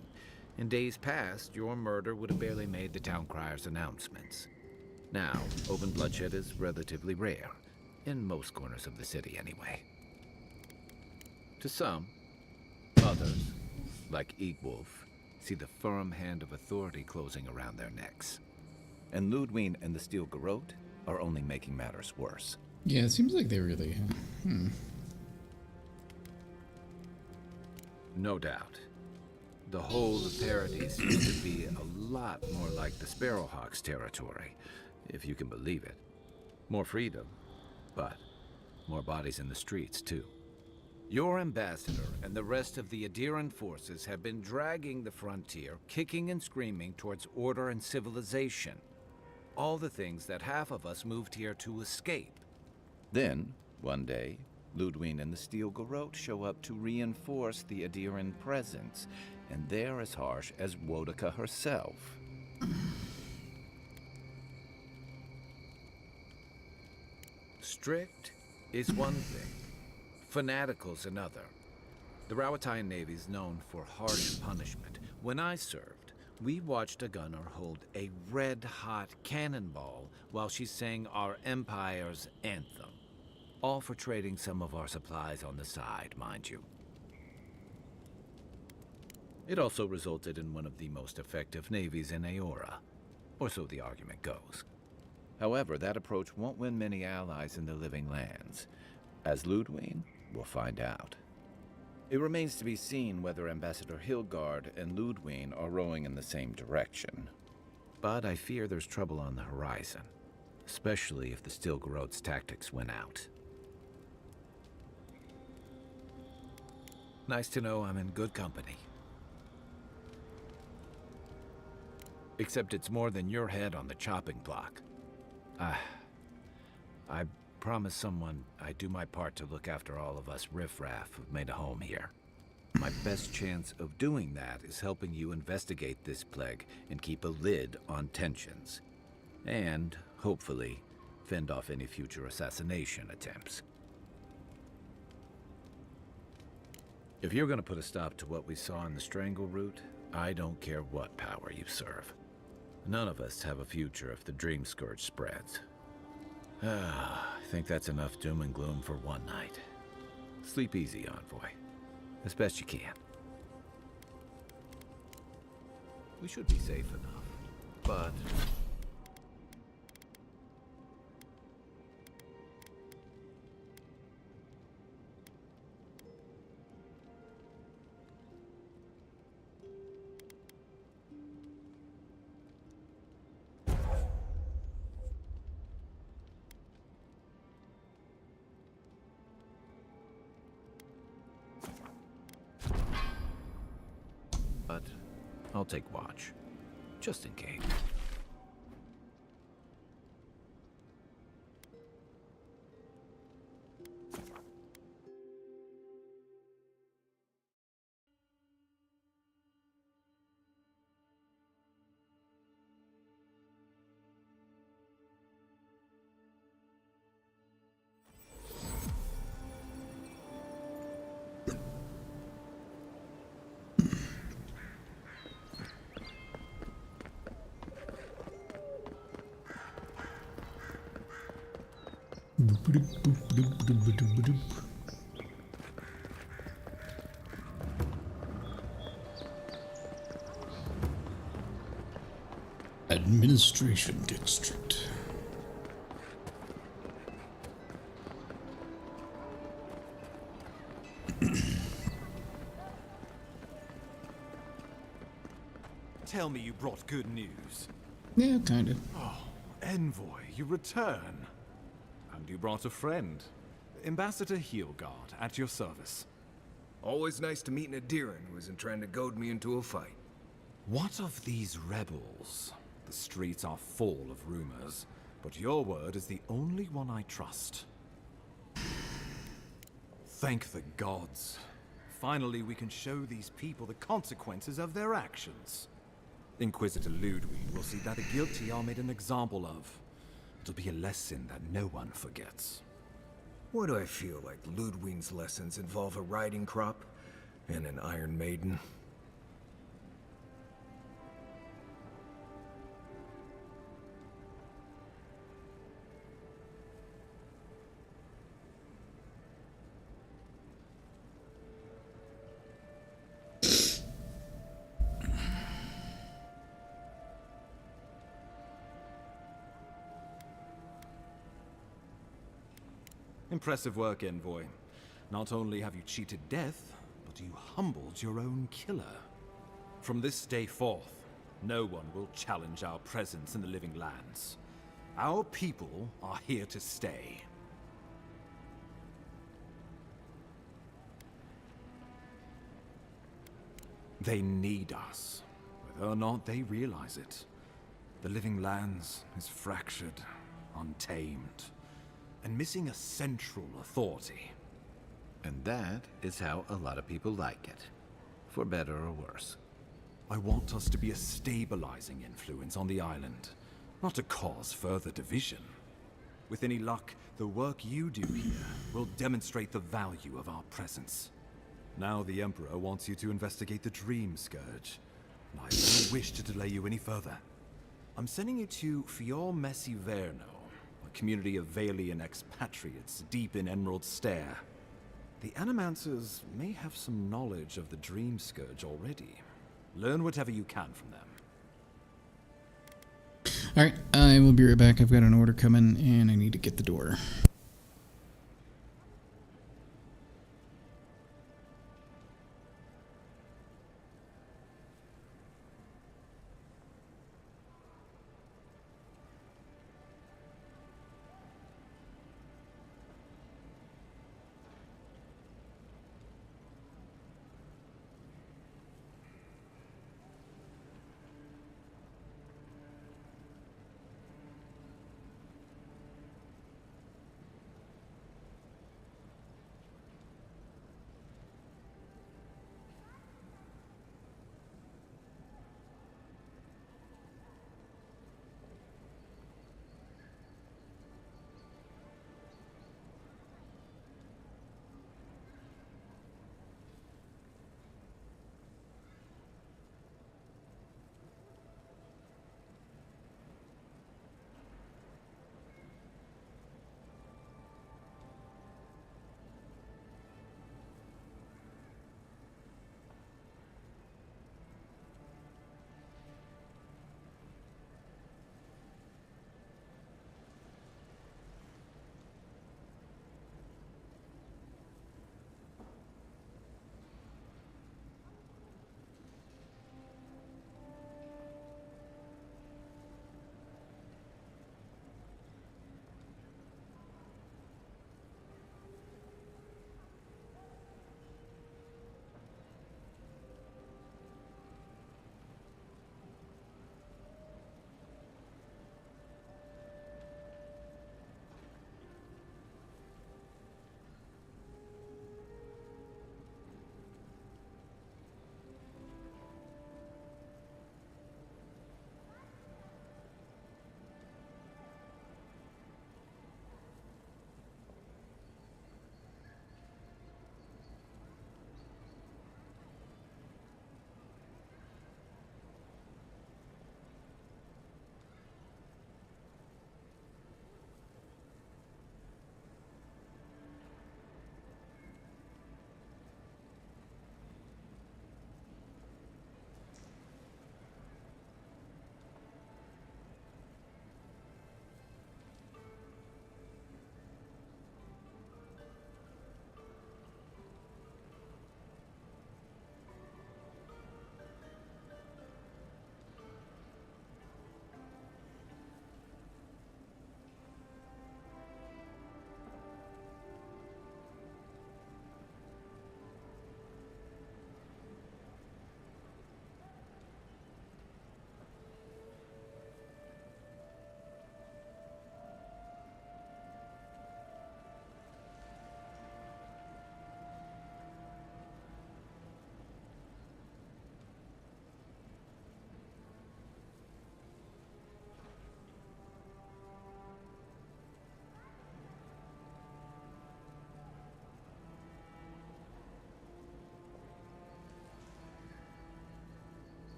In days past, your murder would have barely made the town crier's announcements. Now, open bloodshed is relatively rare, in most corners of the city anyway. To some, others, like Egwolf, see the firm hand of authority closing around their necks. And Ludwig and the Steel Garrote are only making matters worse. Yeah, it seems like they really... No doubt. The whole of Paradis used to be a lot more like the Sparrowhawks' territory, if you can believe it. More freedom, but more bodies in the streets, too. Your ambassador and the rest of the Adiran forces have been dragging the frontier, kicking and screaming towards order and civilization. All the things that half of us moved here to escape. Then, one day, Ludwig and the Steel Garrote show up to reinforce the Adiran presence, and they're as harsh as Wodaka herself. Strict is one thing, fanatical's another. The Rawatayan Navy's known for harsh punishment. When I served, we watched a gunner hold a red-hot cannonball while she sang our empire's anthem. All for trading some of our supplies on the side, mind you. It also resulted in one of the most effective navies in Aora, or so the argument goes. However, that approach won't win many allies in the Living Lands. As Ludwig will find out. It remains to be seen whether Ambassador Hilgard and Ludwig are rowing in the same direction. But I fear there's trouble on the horizon, especially if the Steel Garrote's tactics win out. Nice to know I'm in good company. Except it's more than your head on the chopping block. I promised someone I'd do my part to look after all of us riffraff who've made a home here. My best chance of doing that is helping you investigate this plague and keep a lid on tensions. And, hopefully, fend off any future assassination attempts. If you're gonna put a stop to what we saw in the Strangle Route, I don't care what power you serve. None of us have a future if the Dream Scourge spreads. I think that's enough doom and gloom for one night. Sleep easy, Envoy. As best you can. We should be safe enough, but... I'll take watch. Just in case. Administration District. Tell me you brought good news. Yeah, kind of. Oh, Envoy, you return. And you brought a friend. Ambassador Heelguard, at your service. Always nice to meet an Adiran who isn't trying to goad me into a fight. What of these rebels? The streets are full of rumors, but your word is the only one I trust. Thank the gods. Finally, we can show these people the consequences of their actions. Inquisitor Ludwig will see that the guilty are made an example of. It'll be a lesson that no one forgets. Why do I feel like Ludwig's lessons involve a riding crop and an Iron Maiden? Impressive work, Envoy. Not only have you cheated death, but you humbled your own killer. From this day forth, no one will challenge our presence in the Living Lands. Our people are here to stay. They need us, whether or not they realize it. The Living Lands is fractured, untamed, and missing a central authority. And that is how a lot of people like it. For better or worse. I want us to be a stabilizing influence on the island, not to cause further division. With any luck, the work you do here will demonstrate the value of our presence. Now the Emperor wants you to investigate the Dream Scourge, and I don't wish to delay you any further. I'm sending you to Fior Messi Verno, a community of Valian expatriates deep in Emerald Stair. The Animancers may have some knowledge of the Dream Scourge already. Learn whatever you can from them. Alright, I will be right back. I've got an order coming and I need to get the door.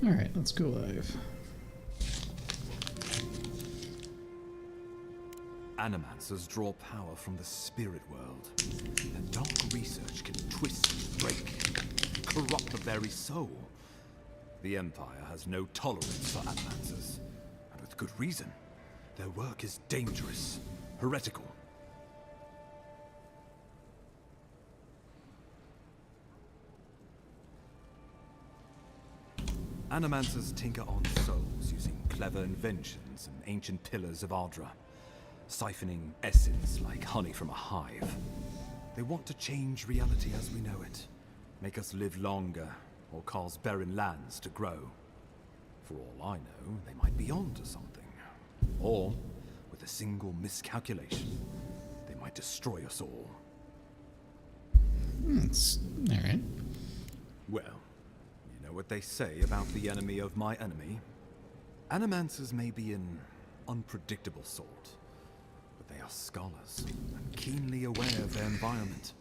Alright, let's go live. Animancers draw power from the spirit world. Their dark research can twist, break, corrupt the very soul. The Empire has no tolerance for Animancers, and with good reason. Their work is dangerous, heretical. Animancers tinker on souls using clever inventions and ancient pillars of Ardra, siphoning essence like honey from a hive. They want to change reality as we know it, make us live longer, or cause barren lands to grow. For all I know, they might be onto something. Or, with a single miscalculation, they might destroy us all. It's alright. Well, you know what they say about the enemy of my enemy? Animancers may be an unpredictable sort, but they are scholars and keenly aware of their environment.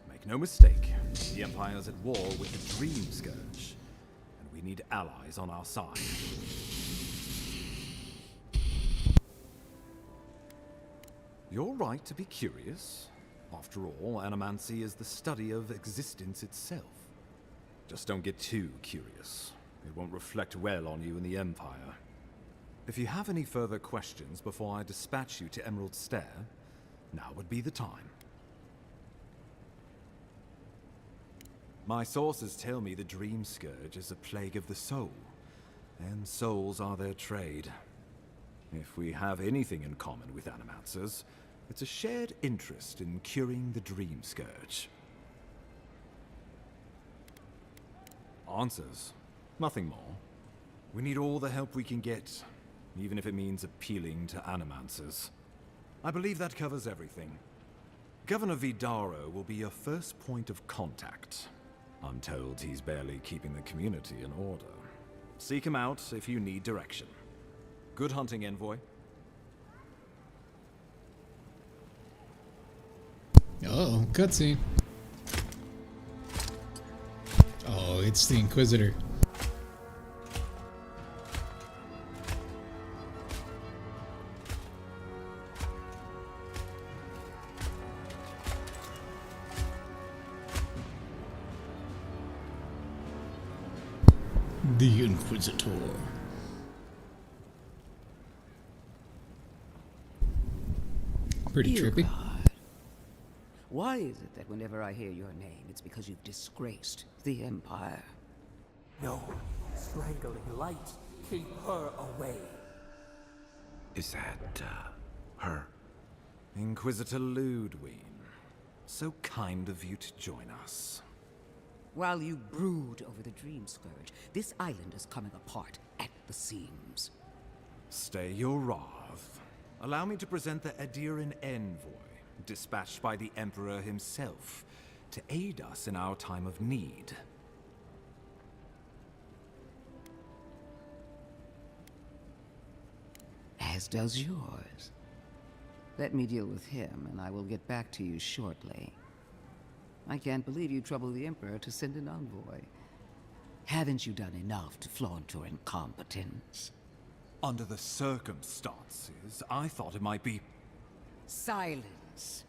Make no mistake, the Empire's at war with the Dream Scourge, and we need allies on our side. You're right to be curious. After all, animancy is the study of existence itself. Just don't get too curious. It won't reflect well on you in the Empire. If you have any further questions before I dispatch you to Emerald Stair, now would be the time. My sources tell me the Dream Scourge is a plague of the soul, and souls are their trade. If we have anything in common with Animancers, it's a shared interest in curing the Dream Scourge. Answers. Nothing more. We need all the help we can get, even if it means appealing to Animancers. I believe that covers everything. Governor Vidaro will be your first point of contact. I'm told he's barely keeping the community in order. Seek him out if you need direction. Good hunting, Envoy. Oh, cutscene. Oh, it's the Inquisitor. The Inquisitor. Pretty trippy. Why is it that whenever I hear your name, it's because you've disgraced the Empire? No. Strangling light. Keep her away. Is that, her? Inquisitor Ludwig. So kind of you to join us. While you brood over the Dream Scourge, this island is coming apart at the seams. Stay your wrath. Allow me to present the Adiran Envoy, dispatched by the Emperor himself, to aid us in our time of need. As does yours. Let me deal with him, and I will get back to you shortly. I can't believe you troubled the Emperor to send an envoy. Haven't you done enough to flaunt your incompetence? Under the circumstances, I thought it might be... Silence.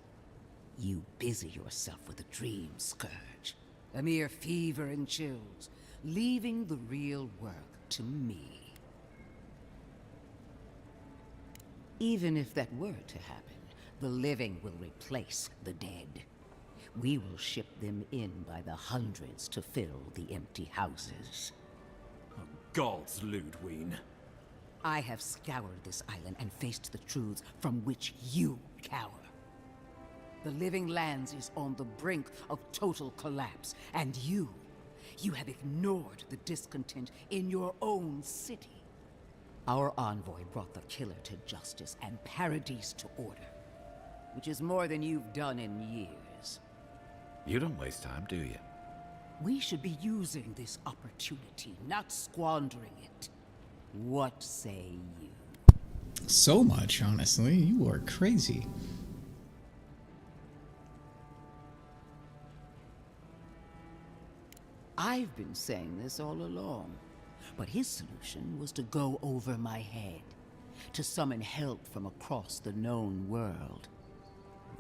You busy yourself with the Dream Scourge. A mere fever and chills, leaving the real work to me. Even if that were to happen, the living will replace the dead. We will ship them in by the hundreds to fill the empty houses. Oh, gods, Ludwig. I have scoured this island and faced the truths from which you cower. The Living Lands is on the brink of total collapse, and you have ignored the discontent in your own city. Our envoy brought the killer to justice and Paradise to order, which is more than you've done in years. You don't waste time, do you? We should be using this opportunity, not squandering it. What say you? So much, honestly. You are crazy. I've been saying this all along. But his solution was to go over my head, to summon help from across the known world.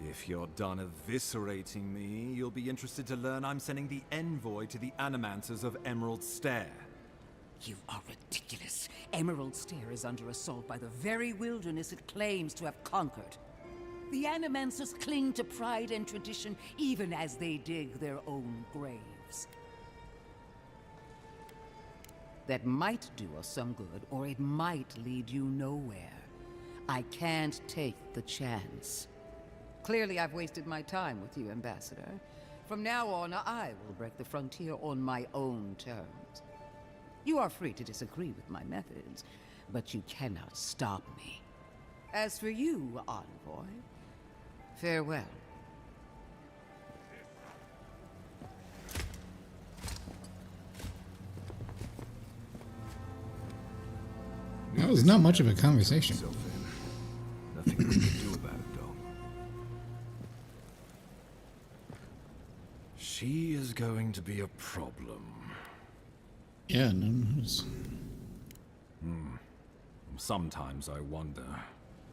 If you're done eviscerating me, you'll be interested to learn I'm sending the envoy to the Animancers of Emerald Stair. You are ridiculous. Emerald Stair is under assault by the very wilderness it claims to have conquered. The Animancers cling to pride and tradition even as they dig their own graves. That might do us some good, or it might lead you nowhere. I can't take the chance. Clearly, I've wasted my time with you, Ambassador. From now on, I will break the frontier on my own terms. You are free to disagree with my methods, but you cannot stop me. As for you, Envoy, farewell. That was not much of a conversation. Nothing we can do about it, though. She is going to be a problem. Yeah, no knows. Sometimes I wonder.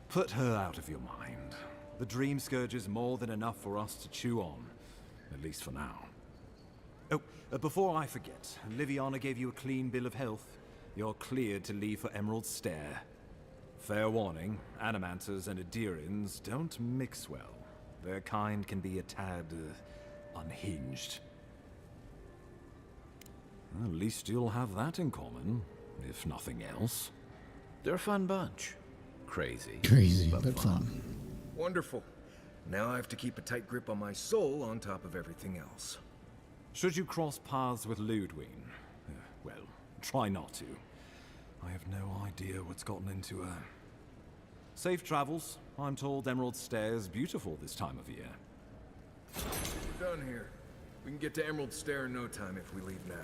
Put her out of your mind. The Dream Scourge is more than enough for us to chew on. At least for now. Oh, before I forget, Liviana gave you a clean bill of health. You're cleared to leave for Emerald Stair. Fair warning, Animancers and Adirians don't mix well. Their kind can be a tad unhinged. At least you'll have that in common, if nothing else. They're a fun bunch. Crazy. Crazy, but fun. Wonderful. Now I have to keep a tight grip on my soul on top of everything else. Should you cross paths with Ludwig, well, try not to. I have no idea what's gotten into her. Safe travels. I'm told Emerald Stair's beautiful this time of year. We're done here. We can get to Emerald Stair in no time if we leave now.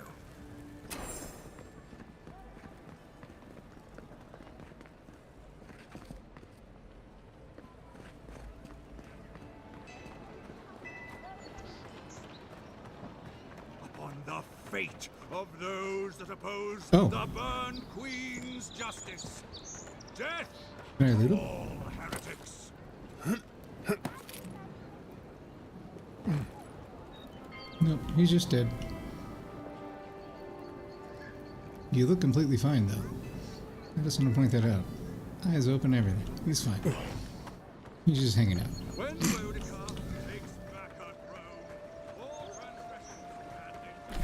Upon the fate of those that oppose Oh. the Burn Queen's justice. Death Can I loot him? all heretics. Nope, he's just dead. You look completely fine, though. I just want to point that out. Eyes open, everything. He's fine. He's just hanging out. When Boudica takes back her throne, all transgressions and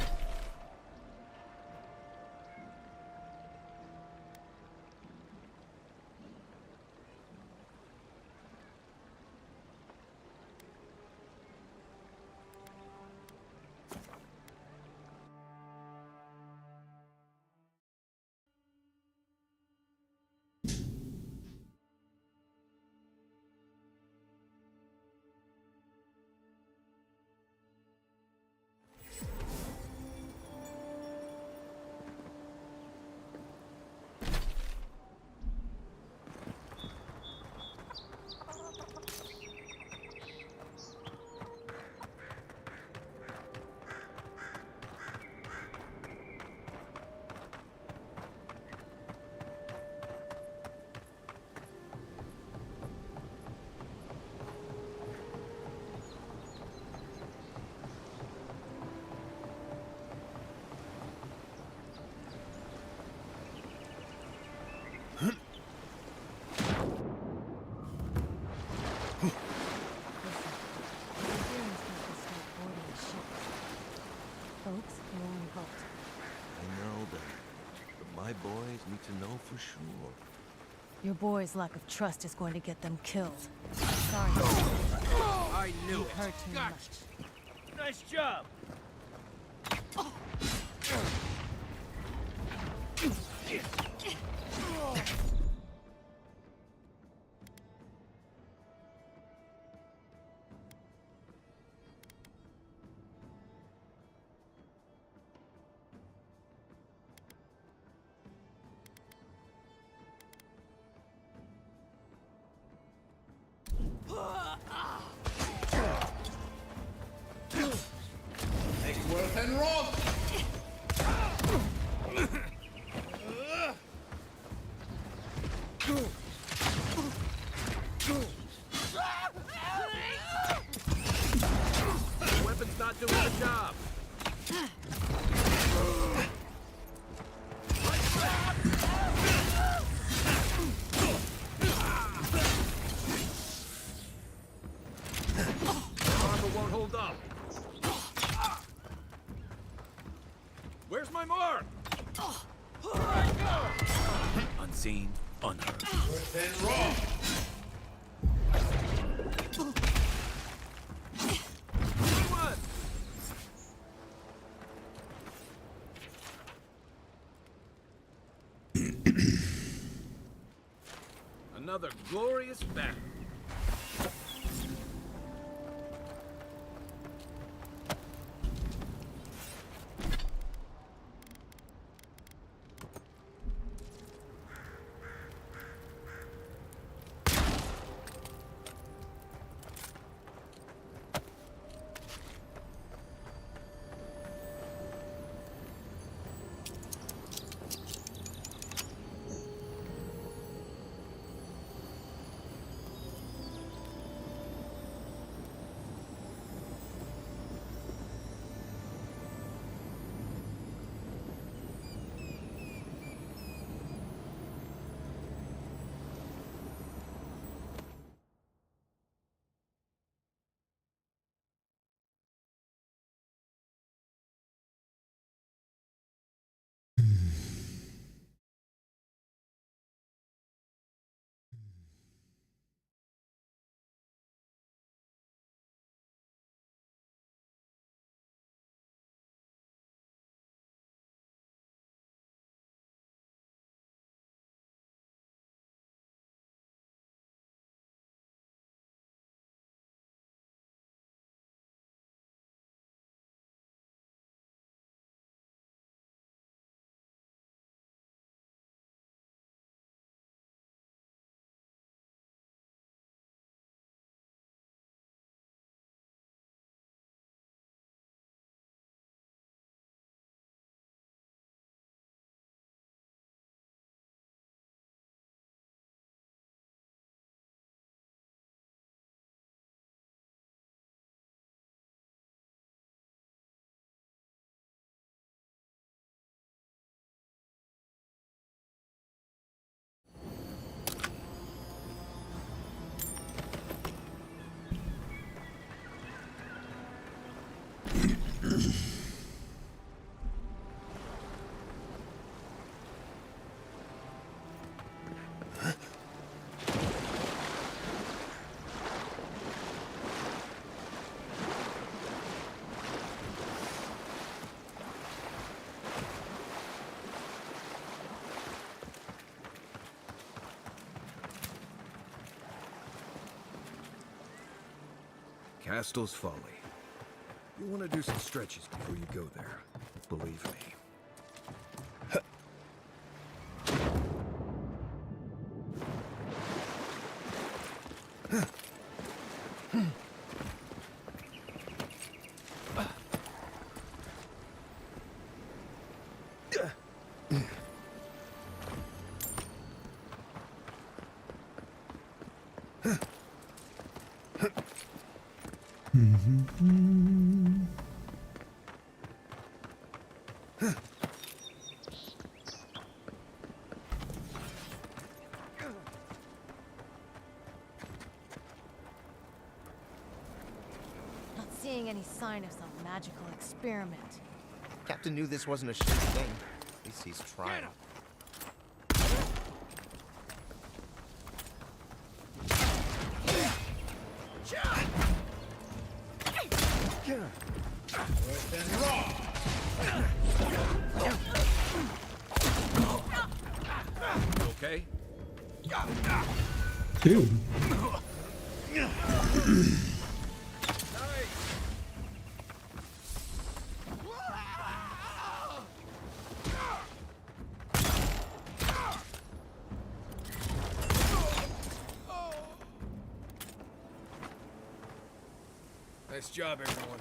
Folks, you're on a boat. I know that, but my boys need to know for sure. Your boy's lack of trust is going to get them killed. Sorry. I knew You it. heard too Gotcha. much. Nice job. Make worth and rob. not doing the job. Armor won't hold up. Where's my mark? Unseen, unheard. Another glorious battle. Castle's Folly. You want to do some stretches before you go there. Believe me. Not seeing any sign of some magical experiment. Captain knew this wasn't a sure thing. At least he's trying. Okay? Dude. Nice job, everyone.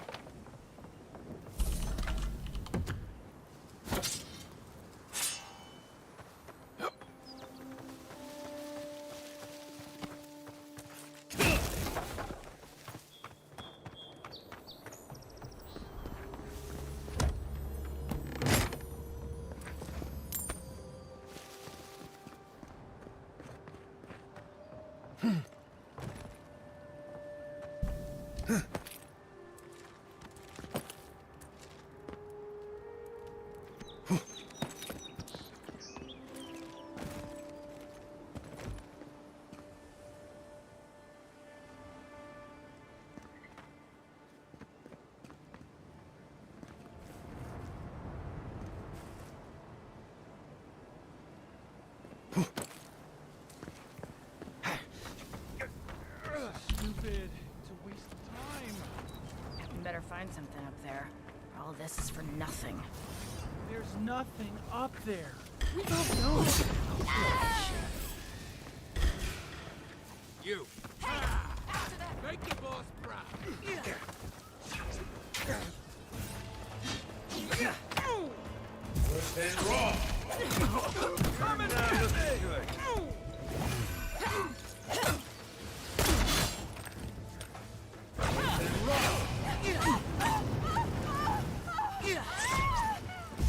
Stupid. It's a waste of time. You better find something up there. All this is for nothing. There's nothing up there. We don't know. You. Make the boss proud. Worse than raw. Coming down looking good. Worse than raw.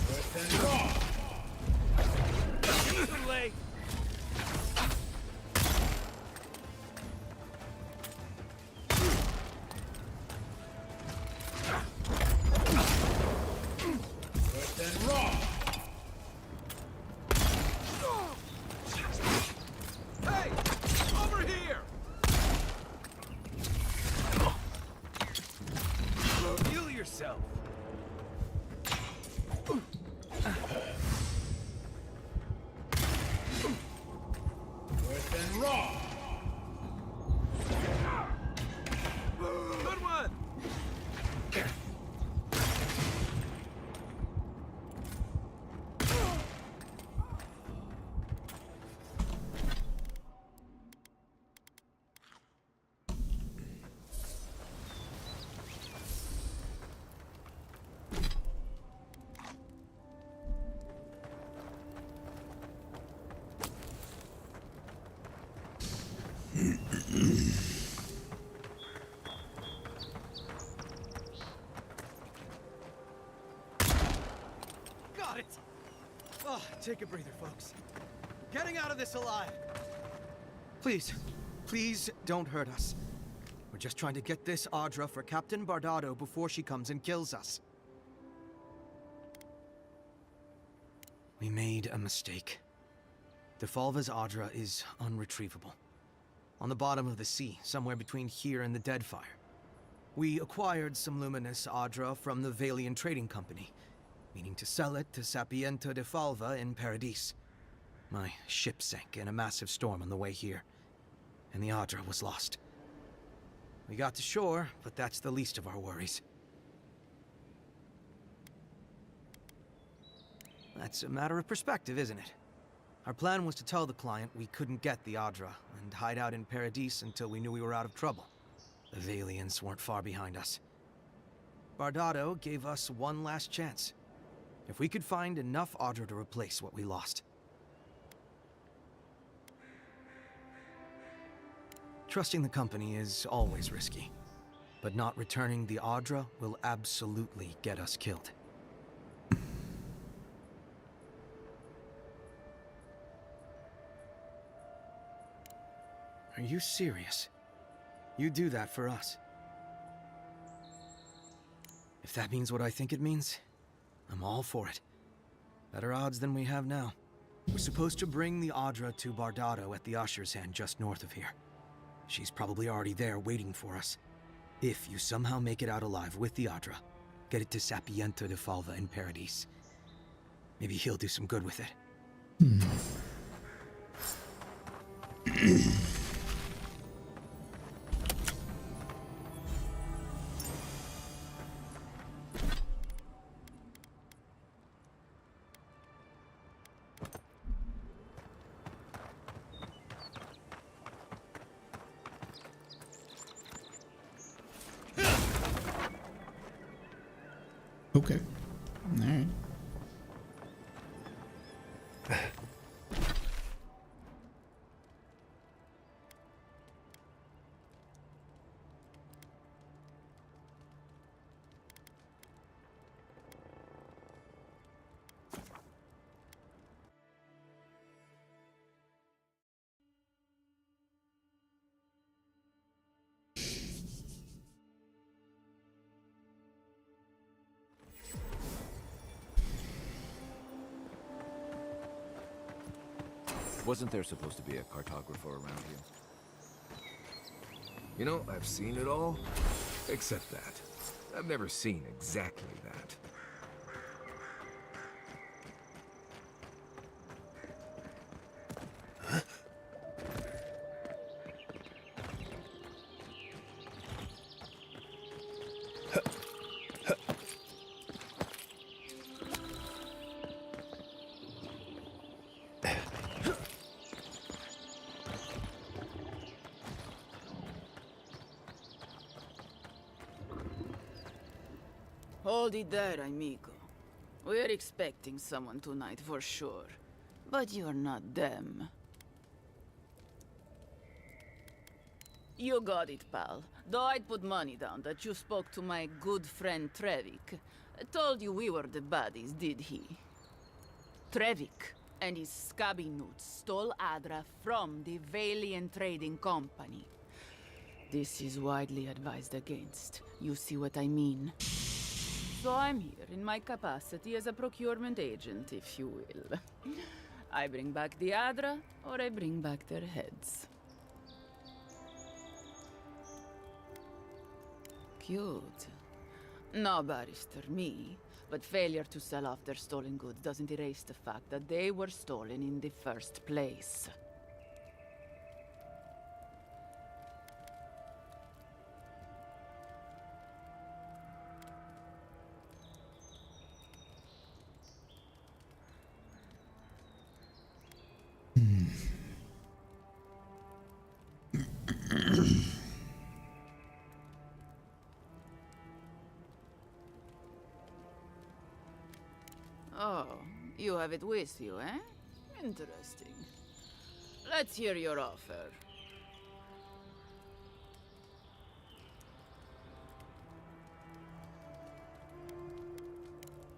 Worse than raw. Too late. Worse than raw. Hey! Over here! Heal yourself. Worse than raw. Good one. Got it! Oh, take a breather, folks. Getting out of this alive. Please, please don't hurt us. We're just trying to get this Audra for Captain Bardado before she comes and kills us. We made a mistake. Defalva's Audra is unretrievable. On the bottom of the sea, somewhere between here and the Deadfire. We acquired some luminous Audra from the Valian Trading Company, meaning to sell it to Sapiento de Falva in Paradis. My ship sank in a massive storm on the way here, and the Audra was lost. We got to shore, but that's the least of our worries. That's a matter of perspective, isn't it? Our plan was to tell the client we couldn't get the Audra and hide out in Paradis until we knew we were out of trouble. The Valians weren't far behind us. Bardado gave us one last chance. If we could find enough Audra to replace what we lost. Trusting the company is always risky, but not returning the Audra will absolutely get us killed. Are you serious? You do that for us? If that means what I think it means, I'm all for it. Better odds than we have now. We're supposed to bring the Audra to Bardado at the Usher's Hand just north of here. She's probably already there waiting for us. If you somehow make it out alive with the Audra, get it to Sapiento de Falva in Paradis. Maybe he'll do some good with it. Okay. All right. Wasn't there supposed to be a cartographer around here? You know, I've seen it all, except that. I've never seen exactly that. Hold it there, amigo. We're expecting someone tonight for sure. But you're not them. You got it, pal. Though I'd put money down that you spoke to my good friend Trevik. Told you we were the baddies, did he? Trevik and his scabby newts stole Adra from the Valiant Trading Company. This is widely advised against. You see what I mean? So I'm here in my capacity as a procurement agent, if you will. I bring back the Adra, or I bring back their heads. Cute. No, Barrister, me. But failure to sell off their stolen goods doesn't erase the fact that they were stolen in the first place. Oh, you have it with you, eh? Interesting. Let's hear your offer.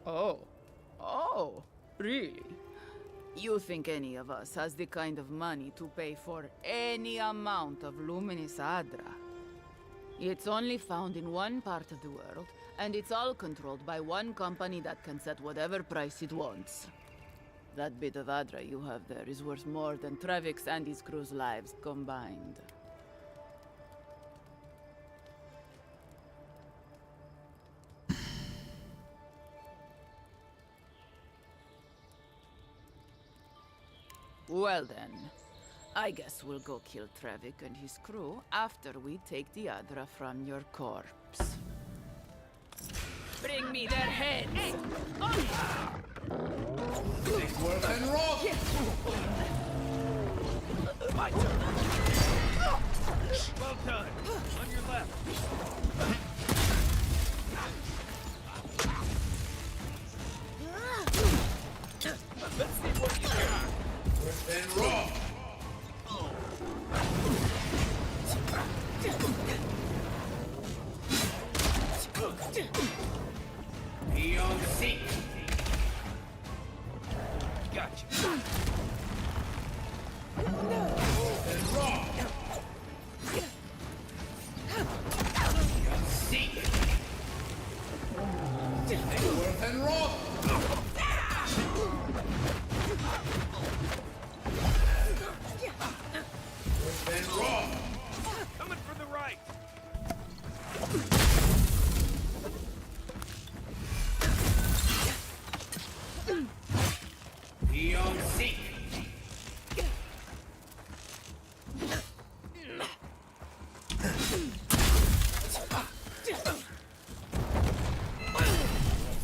Oh, really? You think any of us has the kind of money to pay for any amount of luminous Adra? It's only found in one part of the world, and it's all controlled by one company that can set whatever price it wants. That bit of Adra you have there is worth more than Trevik's and his crew's lives combined. Well then, I guess we'll go kill Trevik and his crew after we take the Adra from your corpse. Bring me their heads! Hey. Worth and roll! My turn! Well done! On your left! Let's see what you got! Worth and roll! Be on seat! Gotcha! And raw! Be on seat! Worth and raw! Worth and raw! Coming for the right! Be on seat.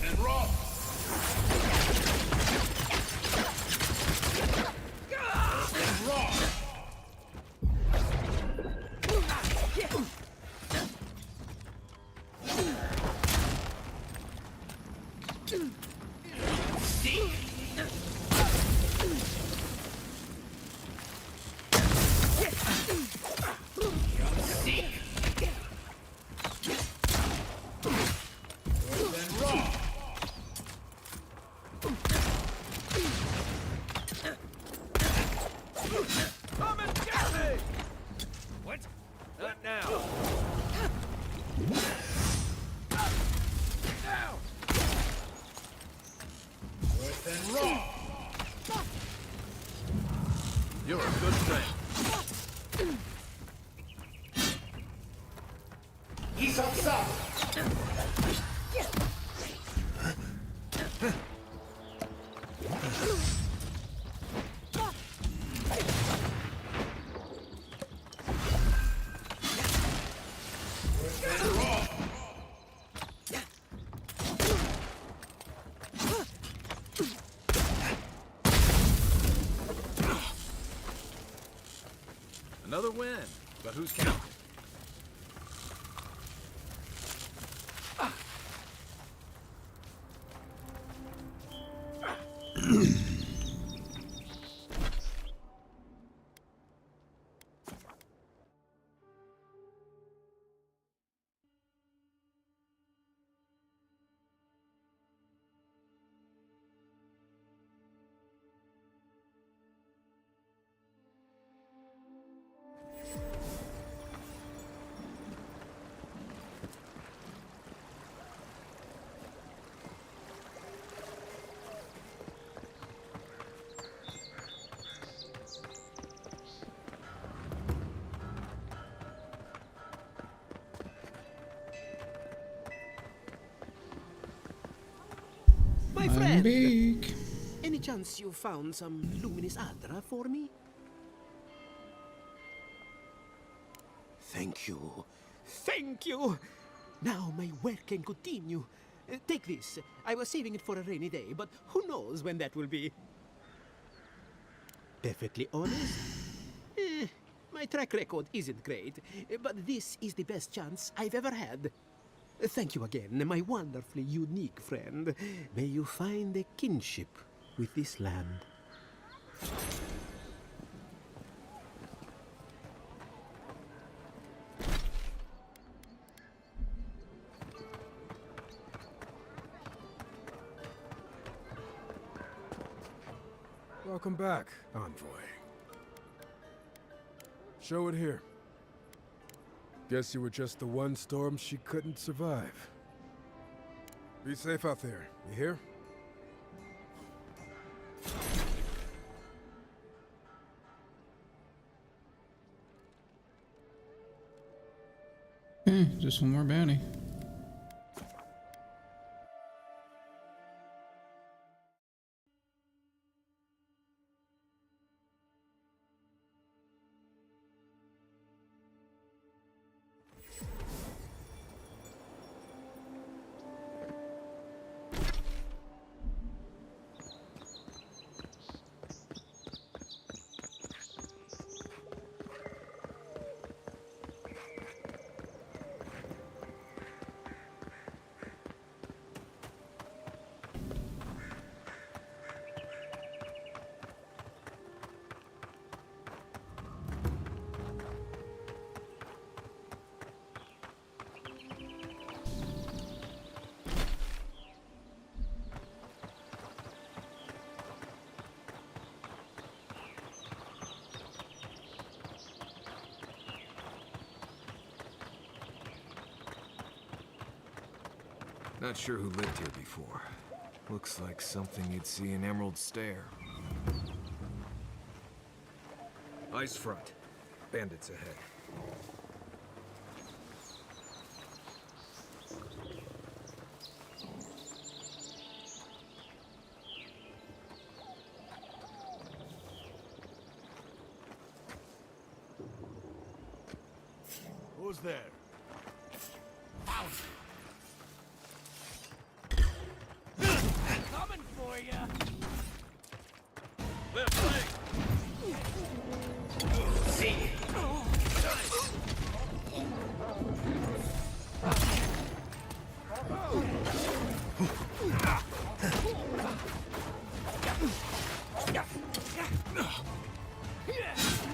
And roll. He's outside. Another win, but who's counting? My I'm friend, big. any chance you found some luminous Adra for me? Thank you. Thank you! Now my work can continue. Take this. I was saving it for a rainy day, but who knows when that will be? Perfectly honest? My track record isn't great, but this is the best chance I've ever had. Thank you again, my wonderfully unique friend. May you find a kinship with this land. Welcome back, Envoy. Show it here. Guess you were just the one storm she couldn't survive. Be safe out there, you hear? Just one more bounty. Not sure who lived here before. Looks like something you'd see in Emerald Stair. Ice front. Bandits ahead. Who's there? Coming for ya! Left leg! See!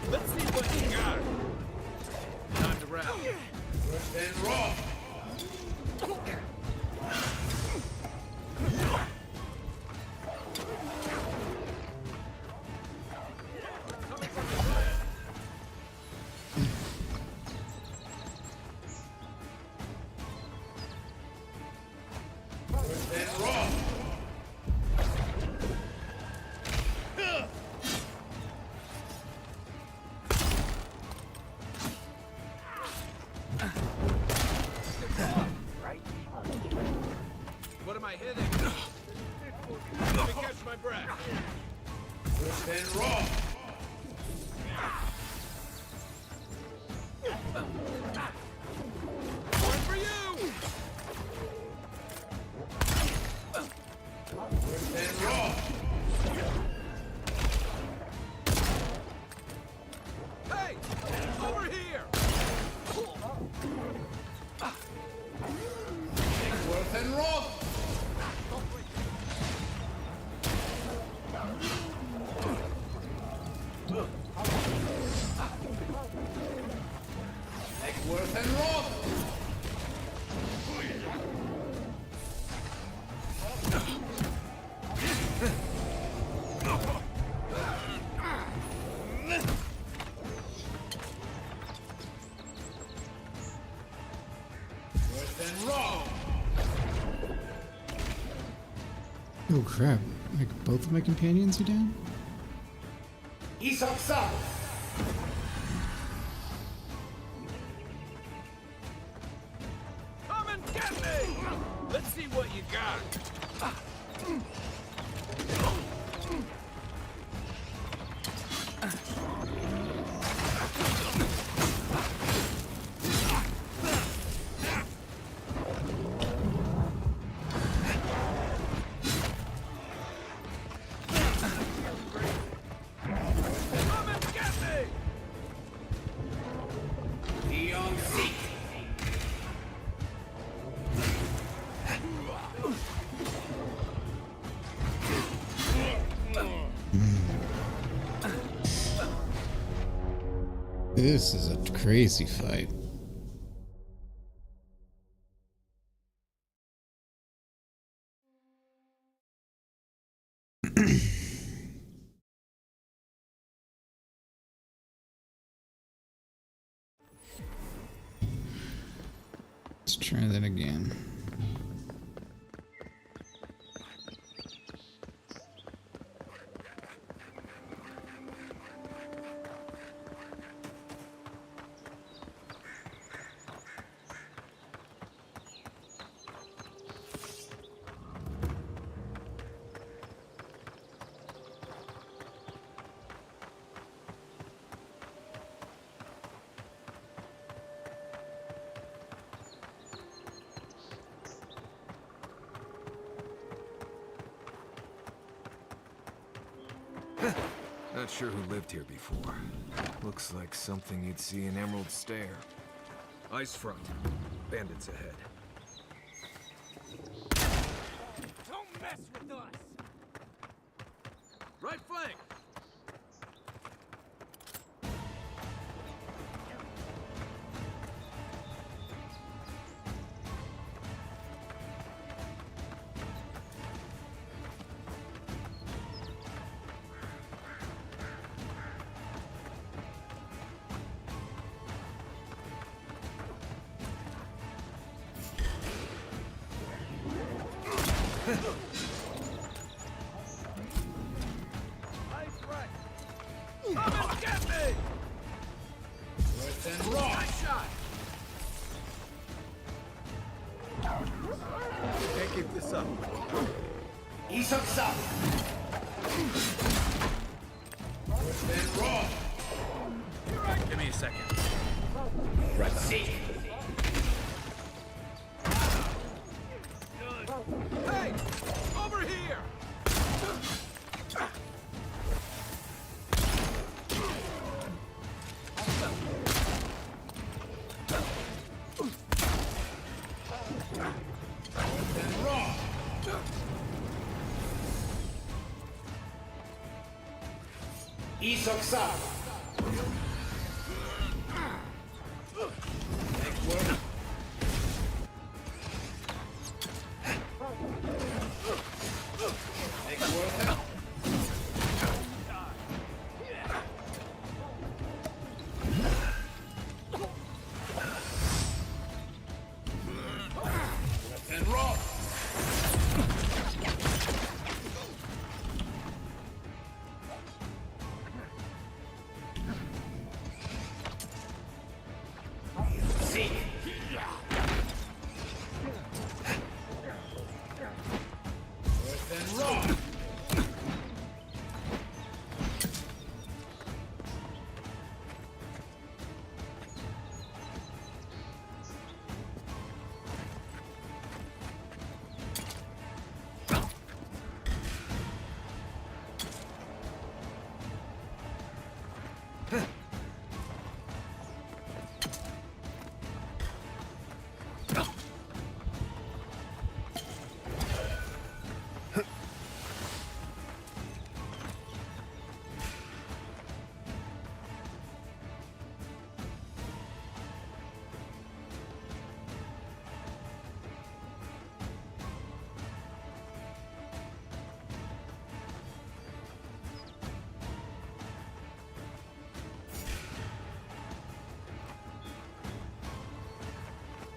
Let's see what you got. Time to wrap. And raw. am I hitting? Let me catch my breath. Then raw. One for you! Then raw. Hey! Over here! Worth and raw. Worth and raw. Oh crap. Like both of my companions are down? Isaksa. Come and get me! Let's see what you got. Come and get me! Leon Seek. This is a crazy fight. Let's try that again. Not sure who lived here before. Looks like something you'd see in Emerald Stair. Ice front. Bandits ahead. Don't mess with us! Right flank! Come and get me! Worth and raw. Nice shot! Can't keep this up. Isaksa. Worth and raw. Give me a second. Razik. Hey! Over here! Then raw. Isaksa. Worth. And raw.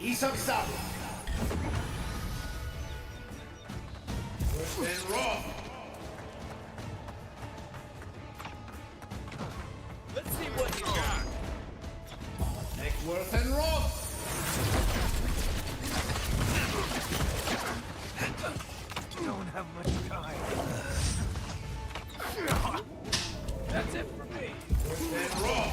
Isabsab. Worse than raw. Let's see what you got. Neck worse than raw. Don't have much time. That's it for me. Worse than raw.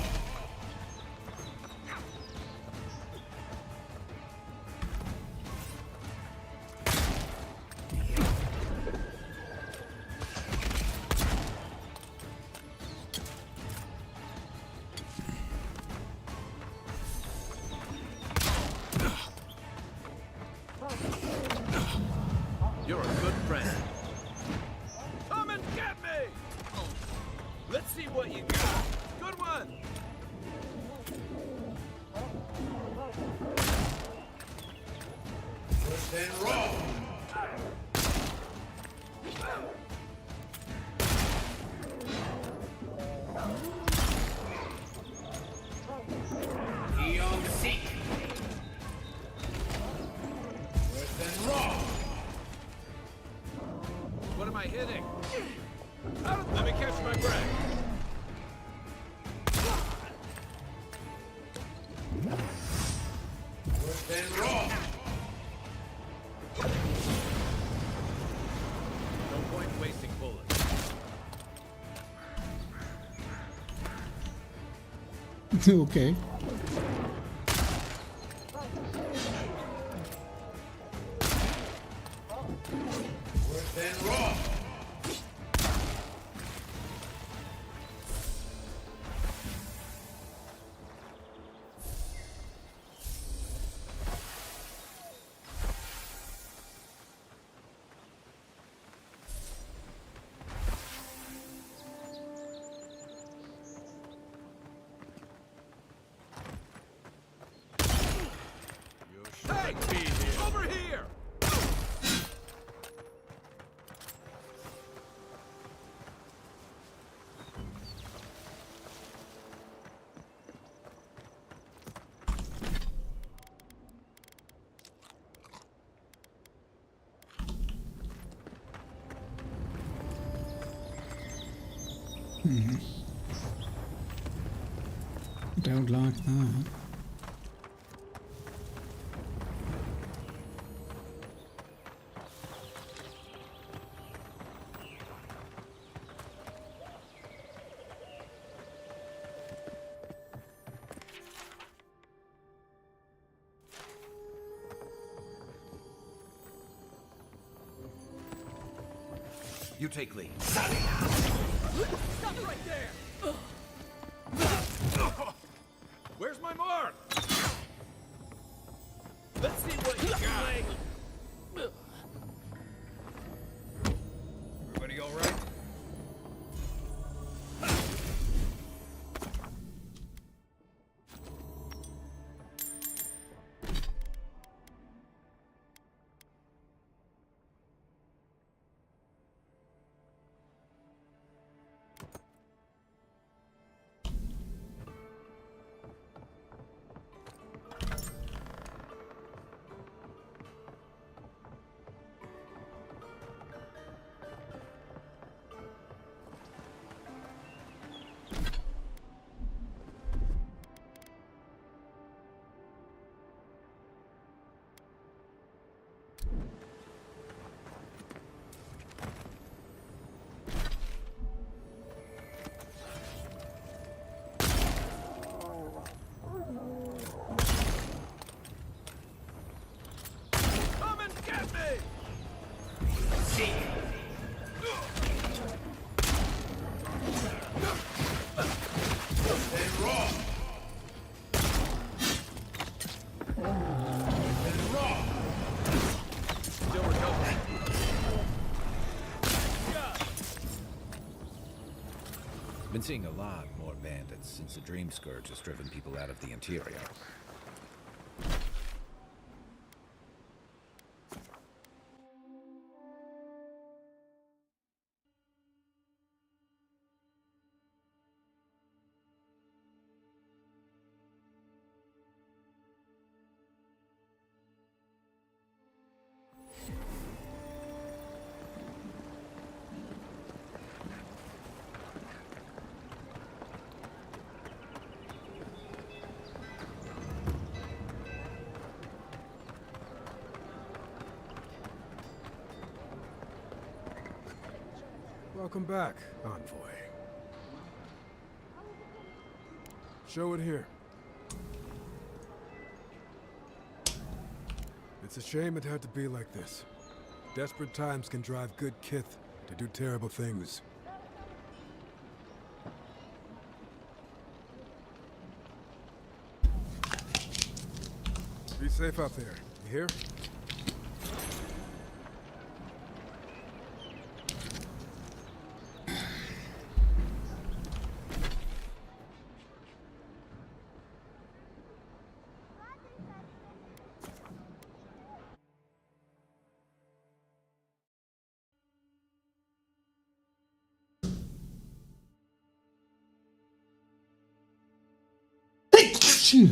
You're a good friend. Come and get me! Let's see what you got. Good one! Worse than raw. Eon Seek. Worse than raw. What am I hitting? Let me catch my breath. Worse than raw. No point wasting bullets. Okay. Worse than raw. Hey! Over here! Don't like that. You take lead. Stop right there! Where's my mark? Let's see what you got. Everybody all right? Come and get me! Then raw. Then raw. Still recovering. Been seeing a lot more bandits since the Dream Scourge has driven people out of the interior. Welcome back, Envoy. Show it here. It's a shame it had to be like this. Desperate times can drive good kith to do terrible things. Be safe out there, you hear? Phew.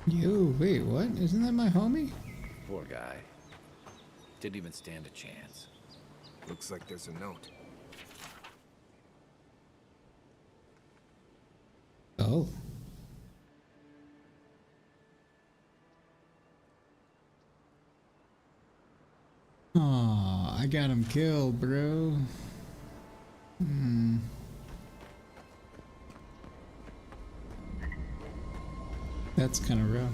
Yo, wait, what? Isn't that my homie? Poor guy. Didn't even stand a chance. Looks like there's a note. Oh. Aw, I got him killed, bro. That's kind of rough.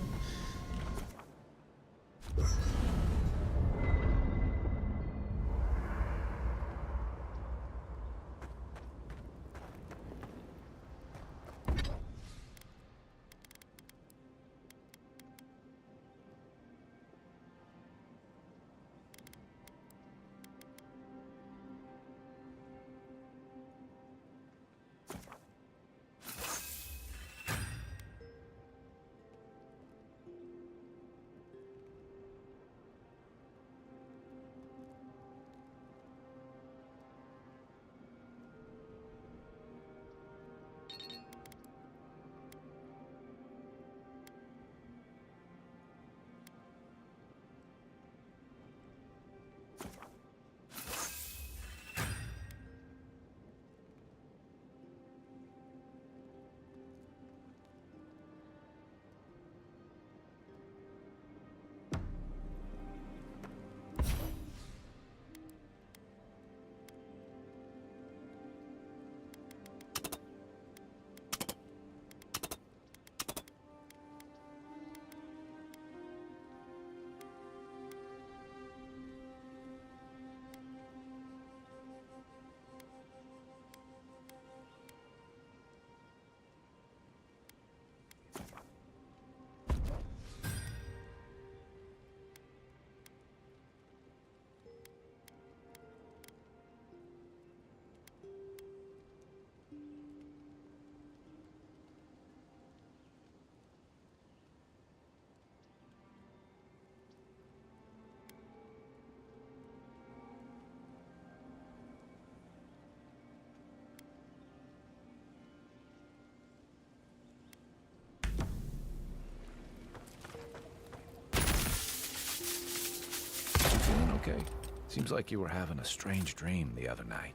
Feeling okay? Seems like you were having a strange dream the other night.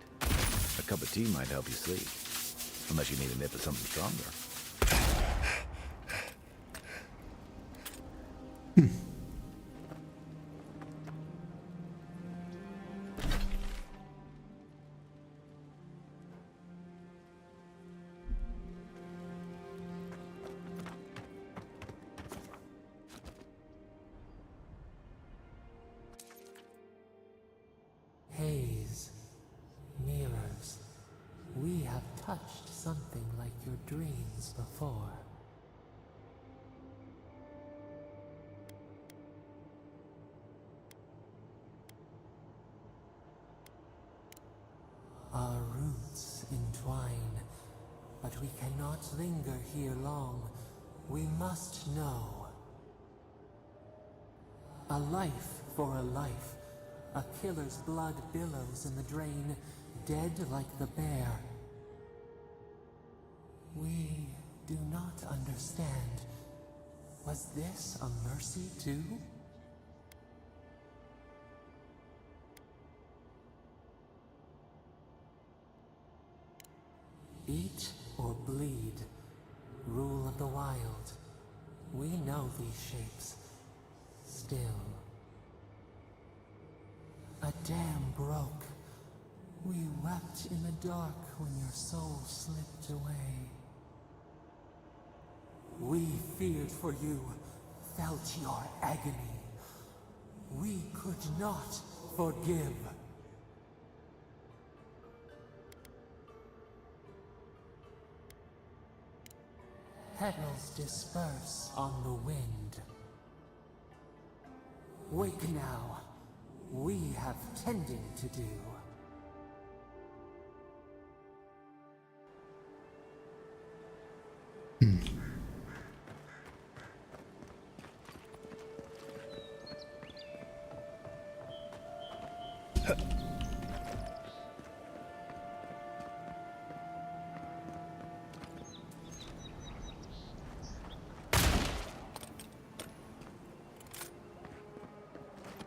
A cup of tea might help you sleep. Unless you need a nip of something stronger. Haze, mirrors, we have touched something like your dreams before. Our roots entwine, but we cannot linger here long. We must know. A life for a life. A killer's blood billows in the drain, dead like the bear. We do not understand. Was this a mercy too? Eat or bleed. Rule of the wild. We know these shapes. Still. A dam broke. We wept in the dark when your soul slipped away. We feared for you, felt your agony. We could not forgive. Petals disperse on the wind. Wake now. We have tending to do.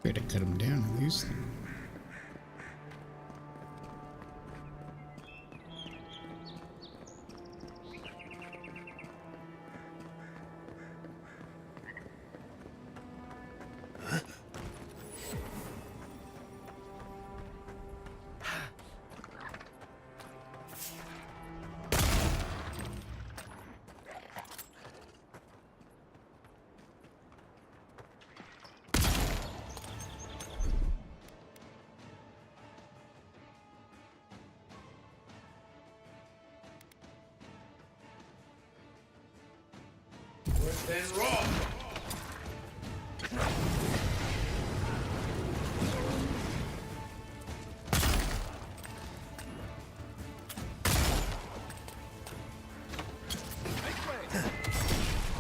Way to cut him down at least. Then raw.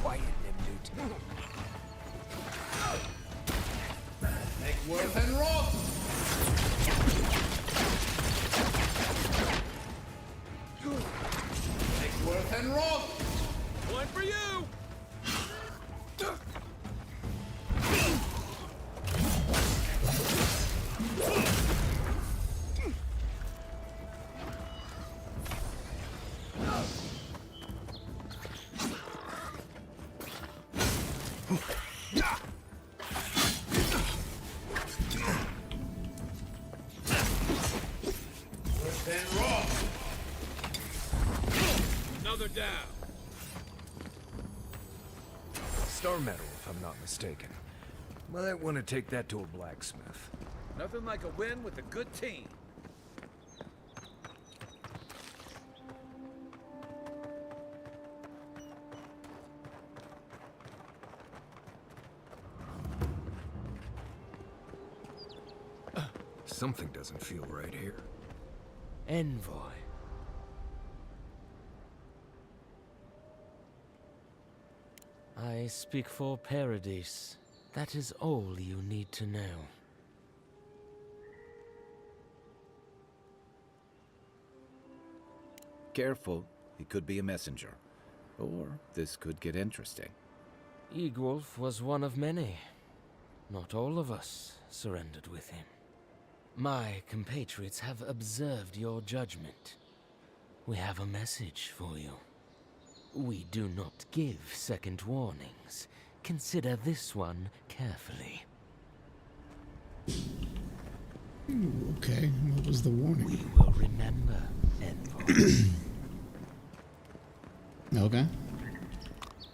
Quiet them, Newt. Make worth and raw. Make worth and raw. One for you! Then raw. Another down. Star metal, if I'm not mistaken. Might want to take that to a blacksmith. Nothing like a win with a good team. Something doesn't feel right here. Envoy. I speak for Paradise. That is all you need to know. Careful, he could be a messenger. Or this could get interesting. Eagwolf was one of many. Not all of us surrendered with him. My compatriots have observed your judgment. We have a message for you. We do not give second warnings. Consider this one carefully. Ooh, okay, what was the warning? We will remember, Envoy. Okay.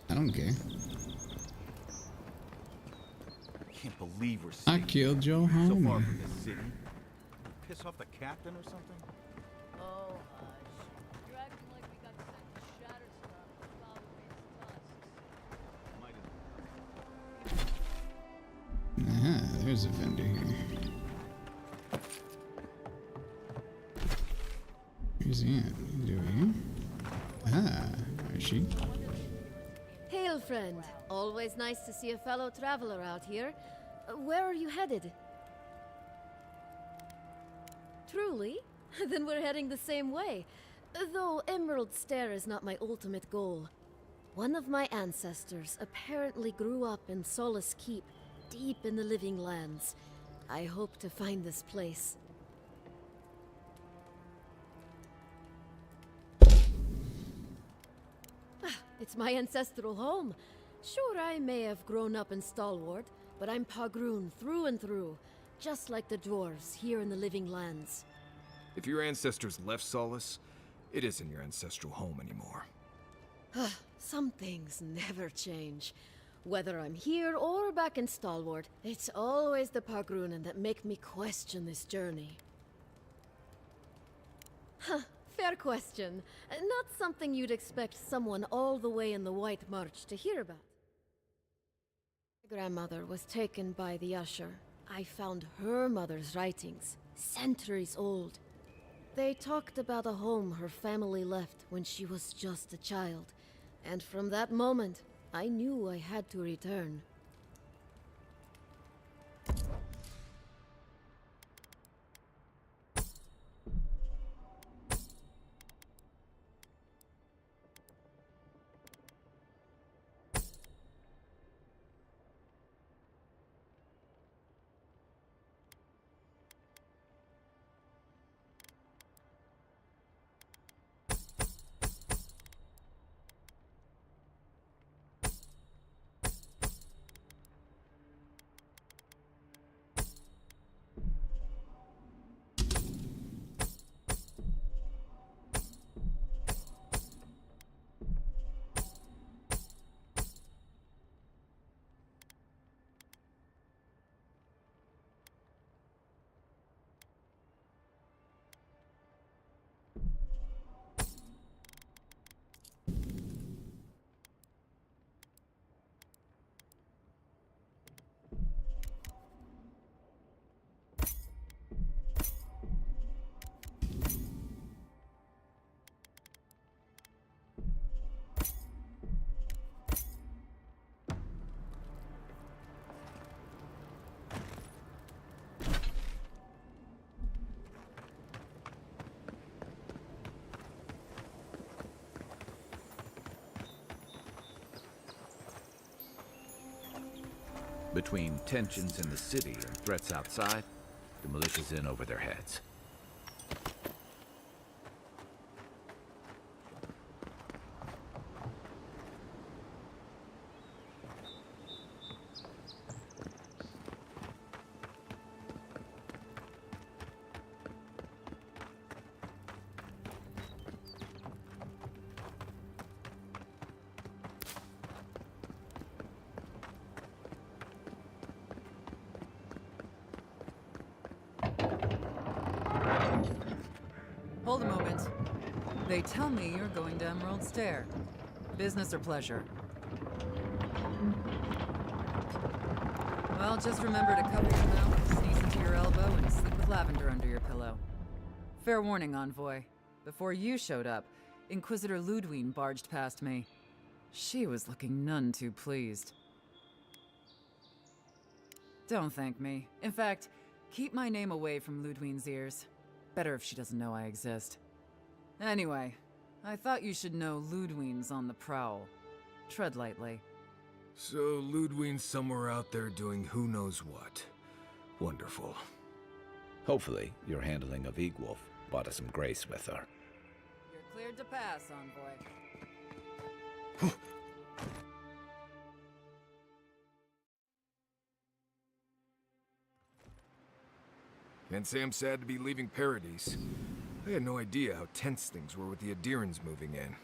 I don't care. Can't believe we're I safe killed your so far homie. from this city. Piss off the captain or something? Oh, hush. You're acting like we got sent to Shatterstar for foul tusks. There's a vendor here. Where's he at? He's over here. Aha, is she? Hail, friend. Always nice to see a fellow traveler out here. Where are you headed? Truly? Then we're heading the same way. Though Emerald Stair is not my ultimate goal. One of my ancestors apparently grew up in Solace Keep, deep in the Living Lands. I hope to find this place. It's my ancestral home. Sure, I may have grown up in Stalwart, but I'm Pagroon through and through, just like the dwarves here in the Living Lands. If your ancestors left Solace, it isn't your ancestral home anymore. Some things never change. Whether I'm here or back in Stalwart, it's always the Pagroonen that make me question this journey. Fair question. Not something you'd expect someone all the way in the White March to hear about. My grandmother was taken by the Usher. I found her mother's writings, centuries old. They talked about a home her family left when she was just a child. And from that moment, I knew I had to return. Between tensions in the city and threats outside, the militia's in over their heads. Hold a moment. They tell me you're going to Emerald Stair. Business or pleasure? Well, just remember to cover your mouth, sneeze into your elbow, and sleep with lavender under your pillow. Fair warning, Envoy. Before you showed up, Inquisitor Ludwine barged past me. She was looking none too pleased. Don't thank me. In fact, keep my name away from Ludwine's ears. Better if she doesn't know I exist. Anyway, I thought you should know Ludwine's on the prowl. Tread lightly. So Ludwine's somewhere out there doing who knows what. Wonderful. Hopefully, your handling of Egwolf brought us some grace with her. You're cleared to pass, Envoy. Can't say I'm sad to be leaving Paradise. I had no idea how tense things were with the Adirans moving in.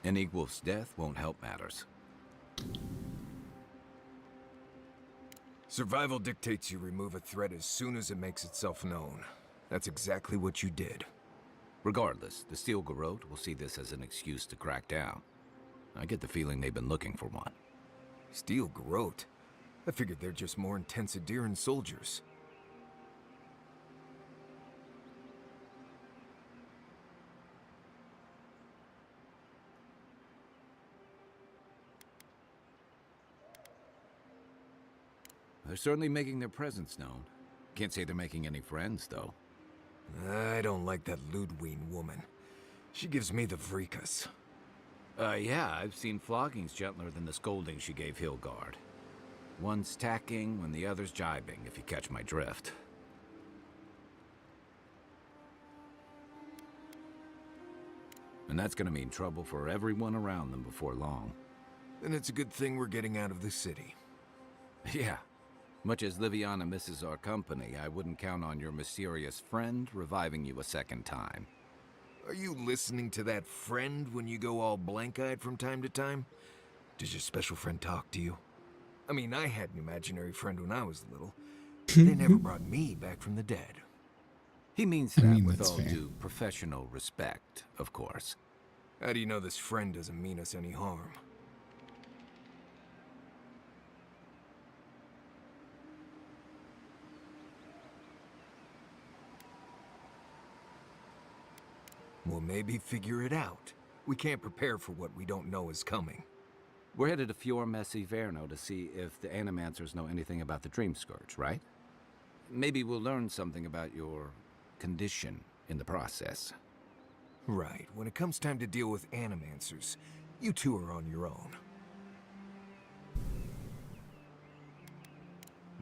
And Egwolf's death won't help matters. Survival dictates you remove a threat as soon as it makes itself known. That's exactly what you did. Regardless, the Steel Garrote will see this as an excuse to crack down. I get the feeling they've been looking for one. Steel Garrote? I figured they're just more intense Adiran soldiers. they're certainly making their presence known. Can't say they're making any friends, though. I don't like that Ludwig woman. She gives me the freakus. Yeah, I've seen floggings gentler than the scolding she gave Hilgard. One's tacking when the other's jibing, if you catch my drift. And that's gonna mean trouble for everyone around them before long. Then it's a good thing we're getting out of the city. Yeah. Much as Liviana misses our company, I wouldn't count on your mysterious friend reviving you a second time. Are you listening to that friend when you go all blank-eyed from time to time? Does your special friend talk to you? I mean, I had an imaginary friend when I was little. They never brought me back from the dead. He means that with that's all fair. due professional respect, of course. How do you know this friend doesn't mean us any harm? Well, maybe figure it out. We can't prepare for what we don't know is coming. We're headed to Fior Messi Verno to see if the Animancers know anything about the Dream Scourge, right? Maybe we'll learn something about your condition in the process. Right. When it comes time to deal with Animancers, you two are on your own.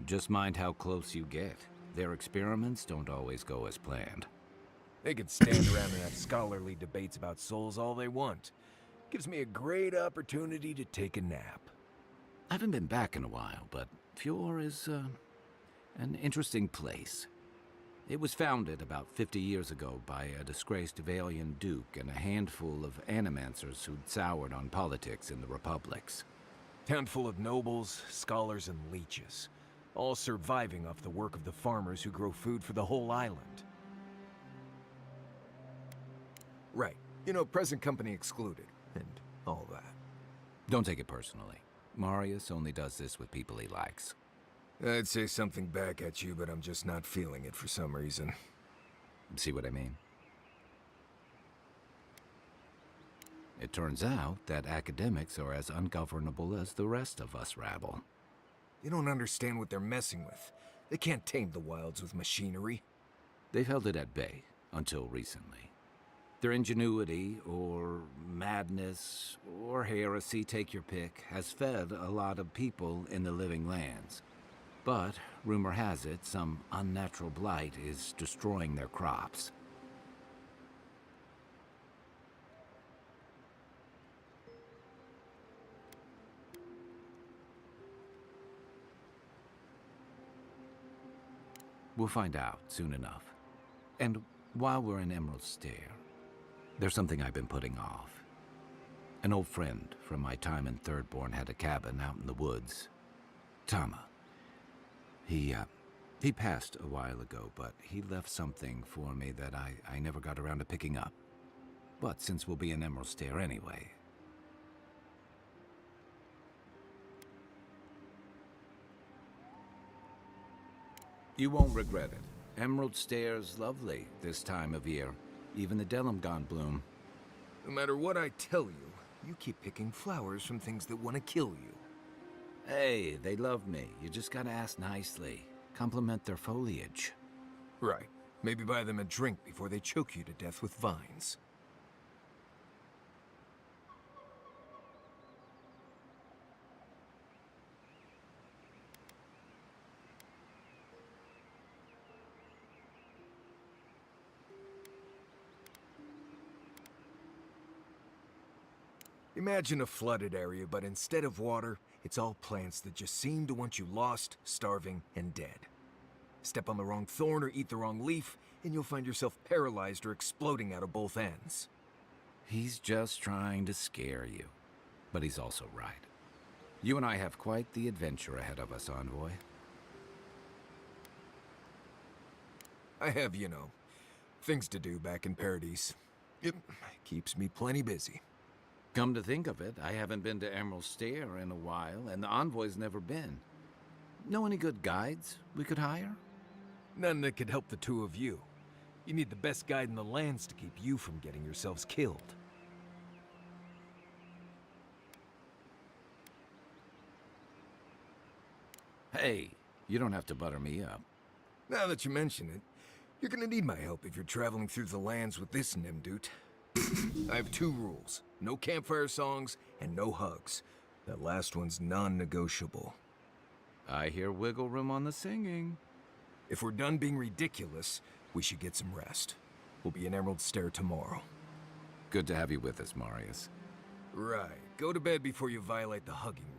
Just mind how close you get. Their experiments don't always go as planned. They could stand around and have scholarly debates about souls all they want. Gives me a great opportunity to take a nap. I haven't been back in a while, but Fior is an interesting place. It was founded about 50 years ago by a disgraced Valian duke and a handful of Animancers who'd soured on politics in the republics. Town full of nobles, scholars, and leeches. All surviving off the work of the farmers who grow food for the whole island. Right. You know, present company excluded, and all that. Don't take it personally. Marius only does this with people he likes. I'd say something back at you, but I'm just not feeling it for some reason. See what I mean? It turns out that academics are as ungovernable as the rest of us rabble. You don't understand what they're messing with. They can't tame the wilds with machinery. They've held it at bay until recently. Their ingenuity, or madness, or heresy, take your pick, has fed a lot of people in the living lands. But, rumor has it, some unnatural blight is destroying their crops. We'll find out soon enough. And while we're in Emerald Stair, there's something I've been putting off. An old friend from my time in Thirdborn had a cabin out in the woods. Tama. He passed a while ago, but he left something for me that I never got around to picking up. But since we'll be in Emerald Stair anyway... You won't regret it. Emerald Stair's lovely this time of year. Even the Delimgon bloom. No matter what I tell you, you keep picking flowers from things that want to kill you. Hey, they love me. You just gotta ask nicely. Compliment their foliage. Right. Maybe buy them a drink before they choke you to death with vines. Imagine a flooded area, but instead of water, it's all plants that just seem to want you lost, starving, and dead. Step on the wrong thorn or eat the wrong leaf, and you'll find yourself paralyzed or exploding out of both ends. He's just trying to scare you. But he's also right. You and I have quite the adventure ahead of us, Envoy. I have, you know, things to do back in Paradise. It keeps me plenty busy. Come to think of it, I haven't been to Emerald Stair in a while, and the Envoy's never been. Know any good guides we could hire? None that could help the two of you. You need the best guide in the lands to keep you from getting yourselves killed. Hey, You don't have to butter me up. Now that you mention it, you're gonna need my help if you're traveling through the lands with this Nimdut. I have 2 rules. No campfire songs and no hugs. That last one's non-negotiable. I hear wiggle room on the singing. If we're done being ridiculous, we should get some rest. We'll be in Emerald Stair tomorrow. Good to have you with us, Marius. Right. Go to bed before you violate the hugging rule.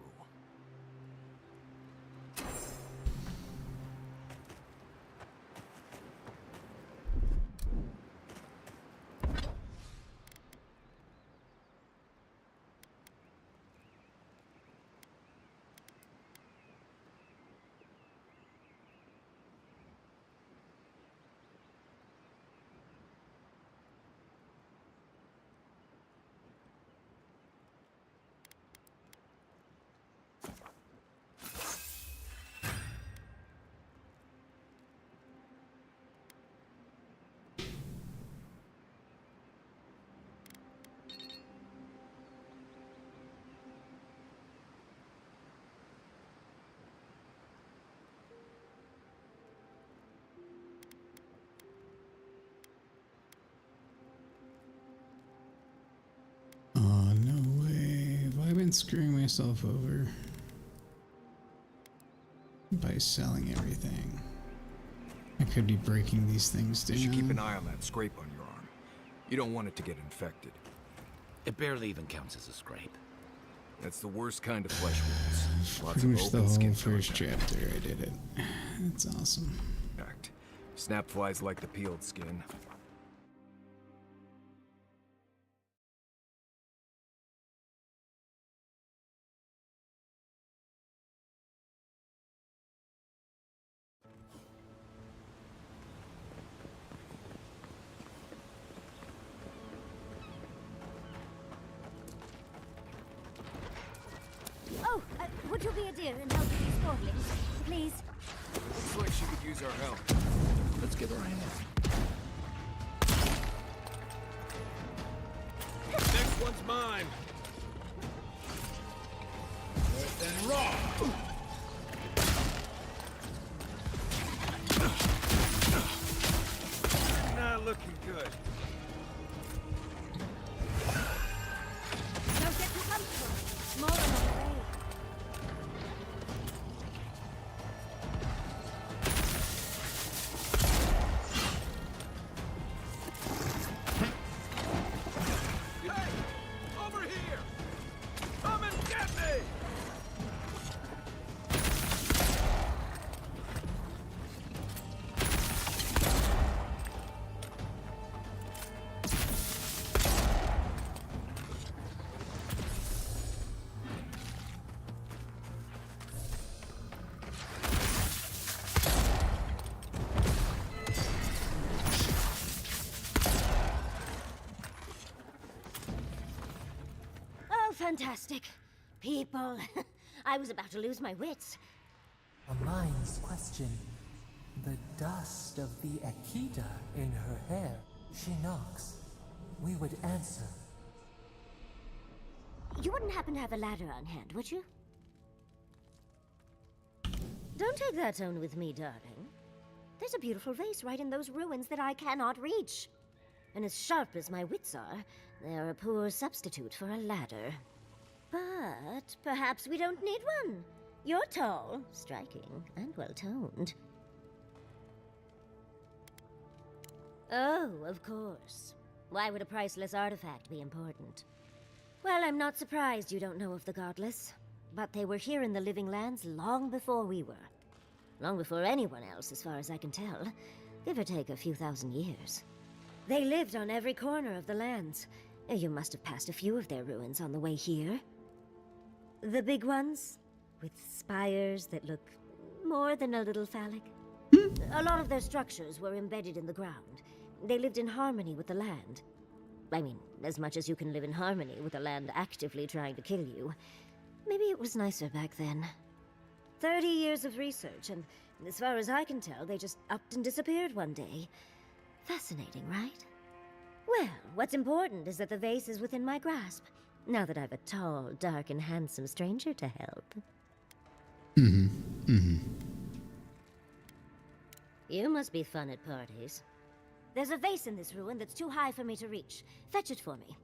Oh, no way. Have I been screwing myself over by selling everything? I could be breaking these things down. You should keep an eye on that scrape on your arm. You don't want it to get infected. It barely even counts as a scrape. That's the worst kind of flesh wounds. Lots Pretty of much the open whole skin first contact. chapter I did it. That's awesome. Snap flies like the peeled skin. Oh, would you be a dear and help with these sportlings, please? Looks like she could use our help. Let's get her in. Next one's mine. Worse than raw. Not looking good. Don't get too comfortable. More than on the way. Hey! Over here! Come and get me! Oh, fantastic. People. I was about to lose my wits. A mind's question. The dust of the Akita in her hair. She knocks. We would answer. You wouldn't happen to have a ladder on hand, would you? Don't take that tone with me, darling. There's a beautiful vase right in those ruins that I cannot reach. And as sharp as my wits are, they're a poor substitute for a ladder. But perhaps we don't need one. You're tall, striking, and well-toned. Oh, of course. Why would a priceless artifact be important? Well, I'm not surprised you don't know of the Godless. But they were here in the Living Lands long before we were. Long before anyone else, as far as I can tell. Give or take a few thousand years. They lived on every corner of the lands. You must have passed a few of their ruins on the way here. The big ones, with spires that look more than a little phallic. A lot of their structures were embedded in the ground. They lived in harmony with the land. I mean, as much as you can live in harmony with a land actively trying to kill you. Maybe it was nicer back then. 30 years of research, and as far as I can tell, they just upped and disappeared one day. Fascinating, right? Well, what's important is that the vase is within my grasp, now that I've a tall, dark, and handsome stranger to help. You must be fun at parties. There's a vase in this ruin that's too high for me to reach. Fetch it for me.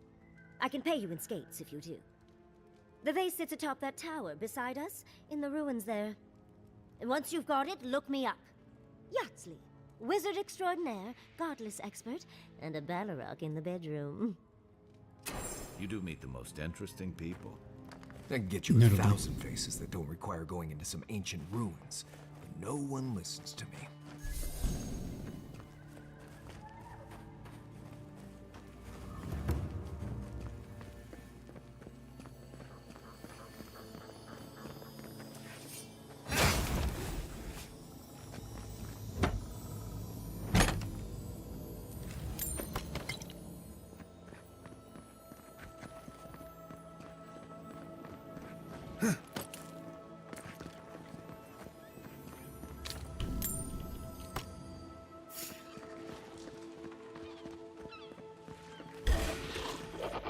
I can pay you in skates if you do. The vase sits atop that tower beside us, in the ruins there. And once you've got it, look me up. Yatsley, wizard extraordinaire, godless expert, and a Balrog in the bedroom. You do meet the most interesting people. I can get you 1,000 faces that don't require going into some ancient ruins, but no one listens to me.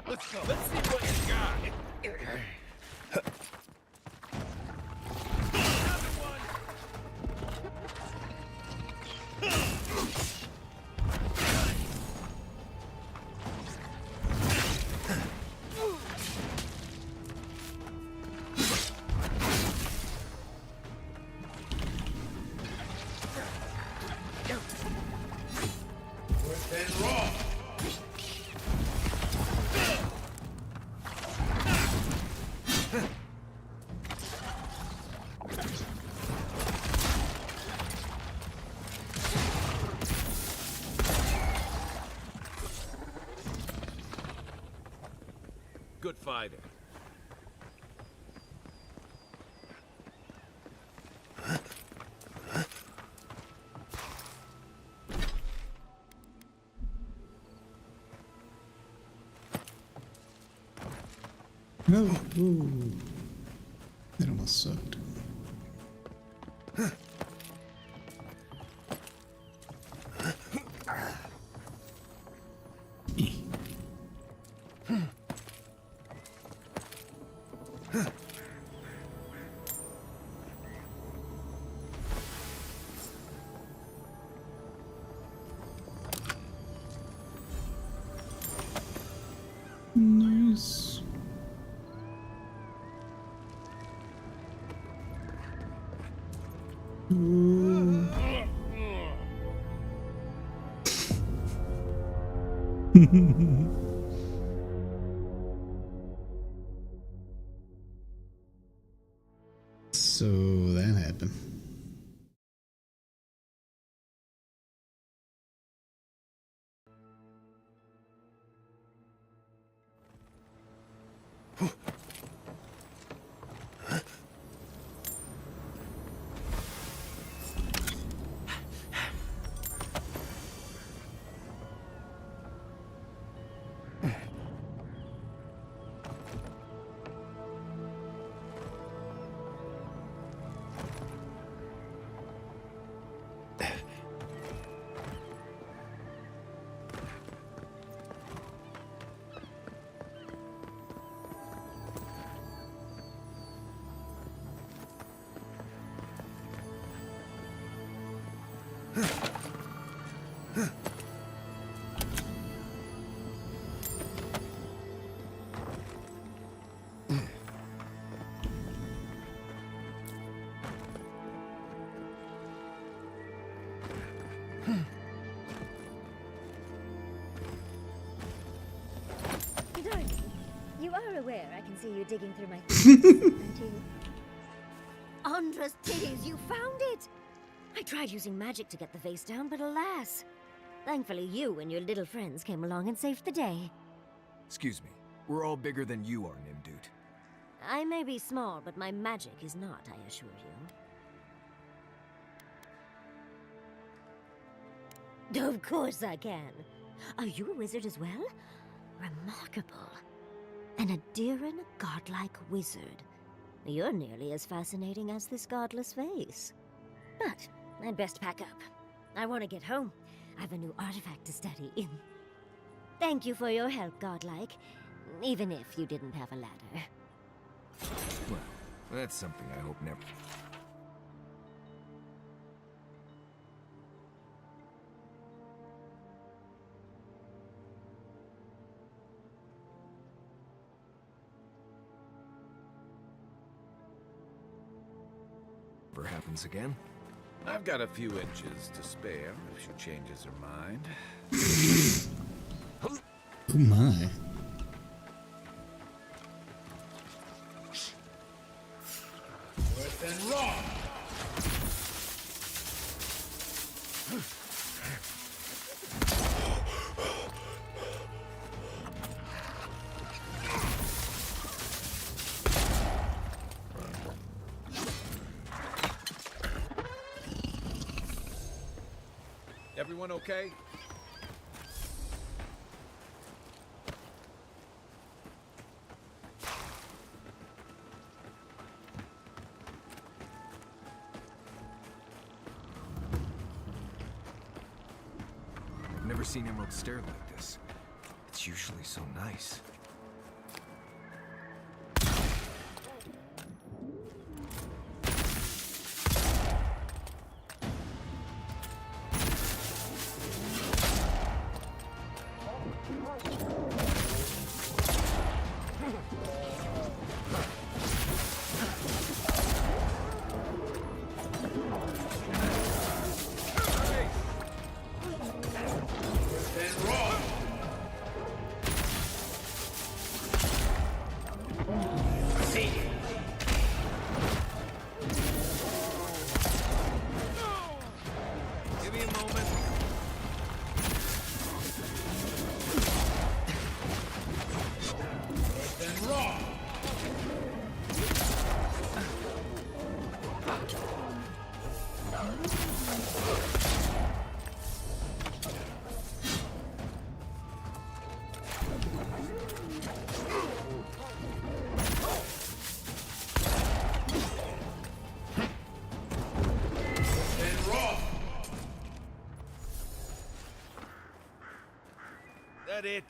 Let's go. Let's see what you got. Another one. Within raw. Good fighter. No. Ooh. That almost sucked. Nice. Ooh. So that happened. You are aware I can see you digging through my things, aren't you? Andra's titties, you found it! I tried using magic to get the vase down, but alas. Thankfully you and your little friends came along and saved the day. Excuse me, we're all bigger than you are, Nimdude. I may be small, but my magic is not, I assure you. Of course I can. Are you a wizard as well? Remarkable. An Adiran godlike wizard. You're nearly as fascinating as this godless vase. But I'd best pack up. I want to get home. I have a new artifact to study. Thank you for your help, godlike. Even if you didn't have a ladder. Well, that's something I hope never... ever happens again. I've got a few inches to spare if she changes her mind. Oh my. Worse than wrong. Everyone okay? I've never seen Emerald stared like this. It's usually so nice. Give me a moment. Worse than wrong. That it?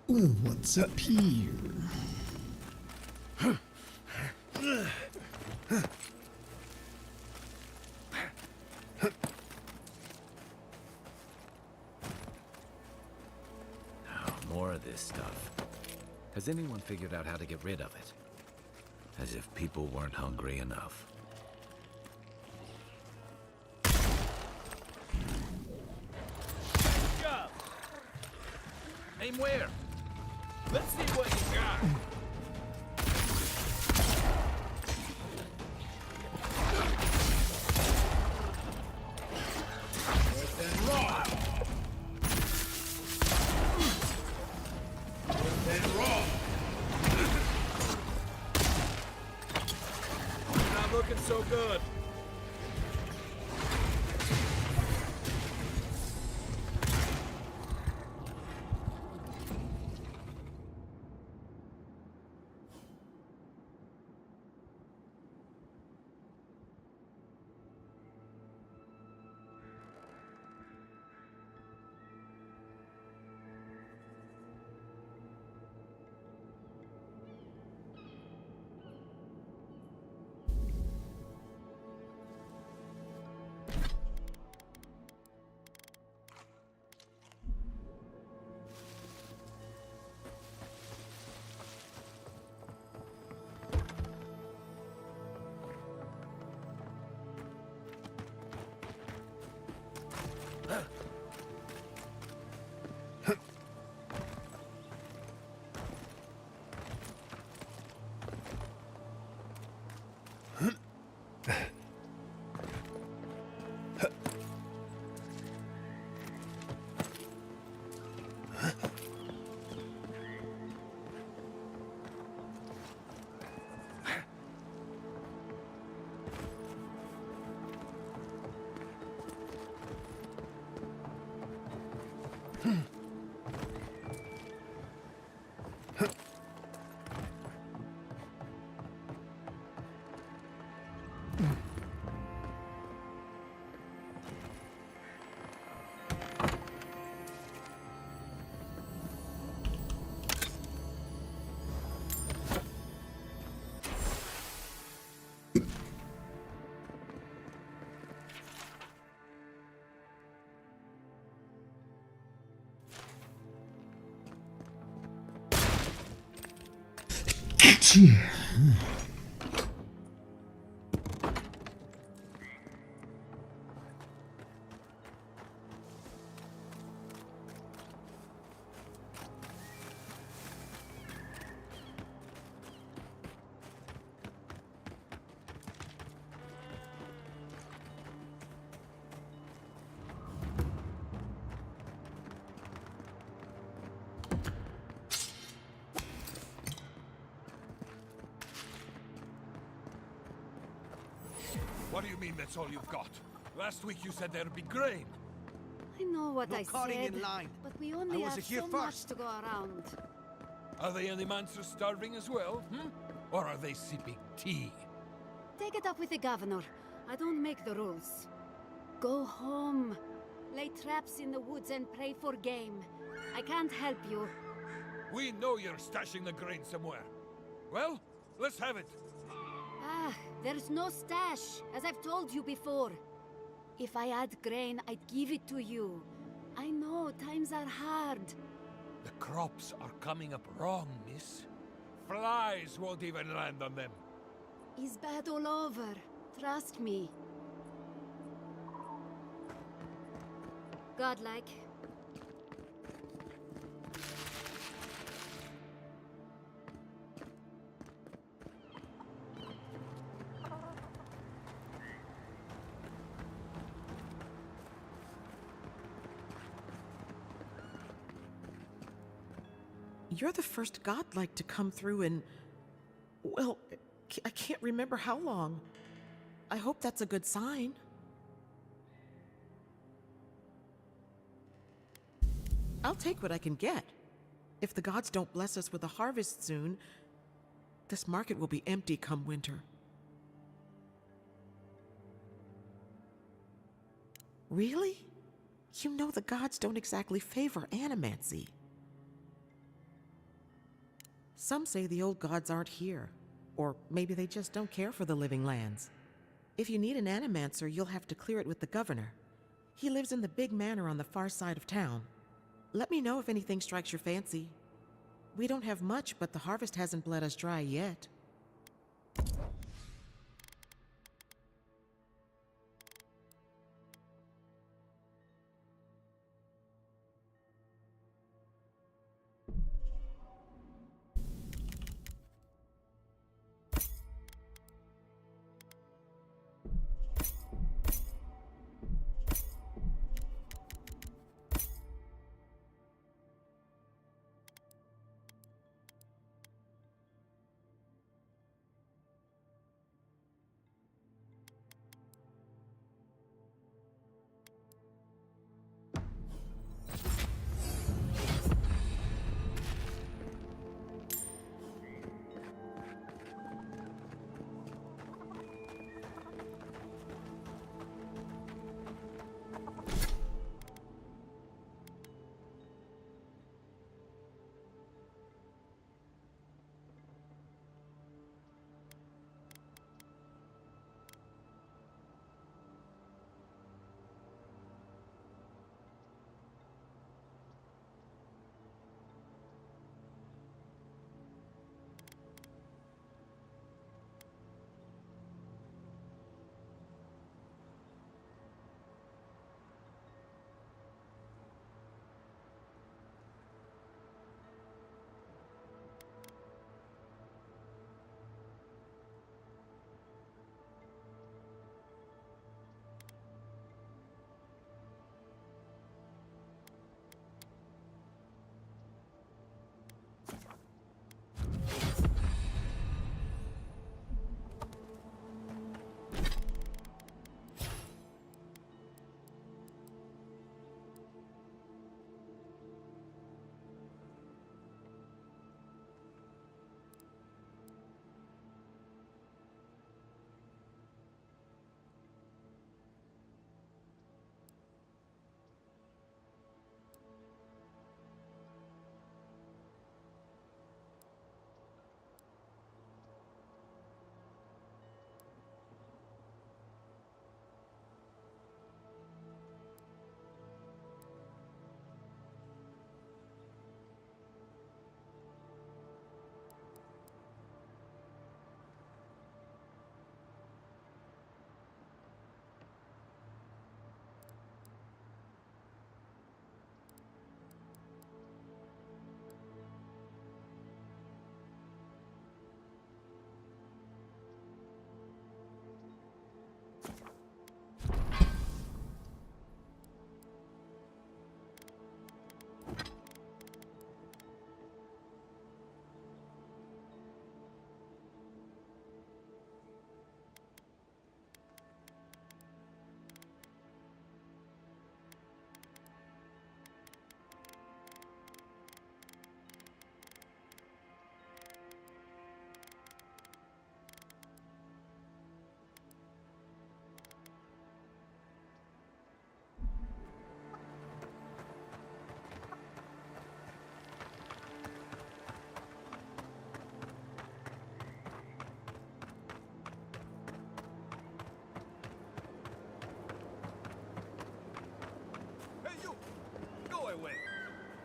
Well, what's up here? Oh, more of this stuff. Has anyone figured out how to get rid of it? As if people weren't hungry enough. Good job. Aim where? Let's see what you got. Worse than wrong. Worse than wrong. Not looking so good. What do you mean that's all you've got? Last week you said there'd be grain. I know what No I cutting said, in line. but we only I was have here so much first. to go around. Are the Animancer starving as well, Or are they sipping tea? Take it up with the governor. I don't make the rules. Go home. Lay traps in the woods and pray for game. I can't help you. We know you're stashing the grain somewhere. Well, let's have it. Ah, there's no stash, as I've told you before. If I had grain, I'd give it to you. I know, times are hard. The crops are coming up wrong, miss. Flies won't even land on them. It's bad all over. Trust me. Godlike. You're the first godlike to come through in... well, I can't remember how long. I hope that's a good sign. I'll take what I can get. If the gods don't bless us with a harvest soon, this market will be empty come winter. Really? You know the gods don't exactly favor animancy. Some say the old gods aren't here, or maybe they just don't care for the living lands. If you need an animancer, you'll have to clear it with the governor. He lives in the big manor on the far side of town. Let me know if anything strikes your fancy. We don't have much, but the harvest hasn't bled us dry yet.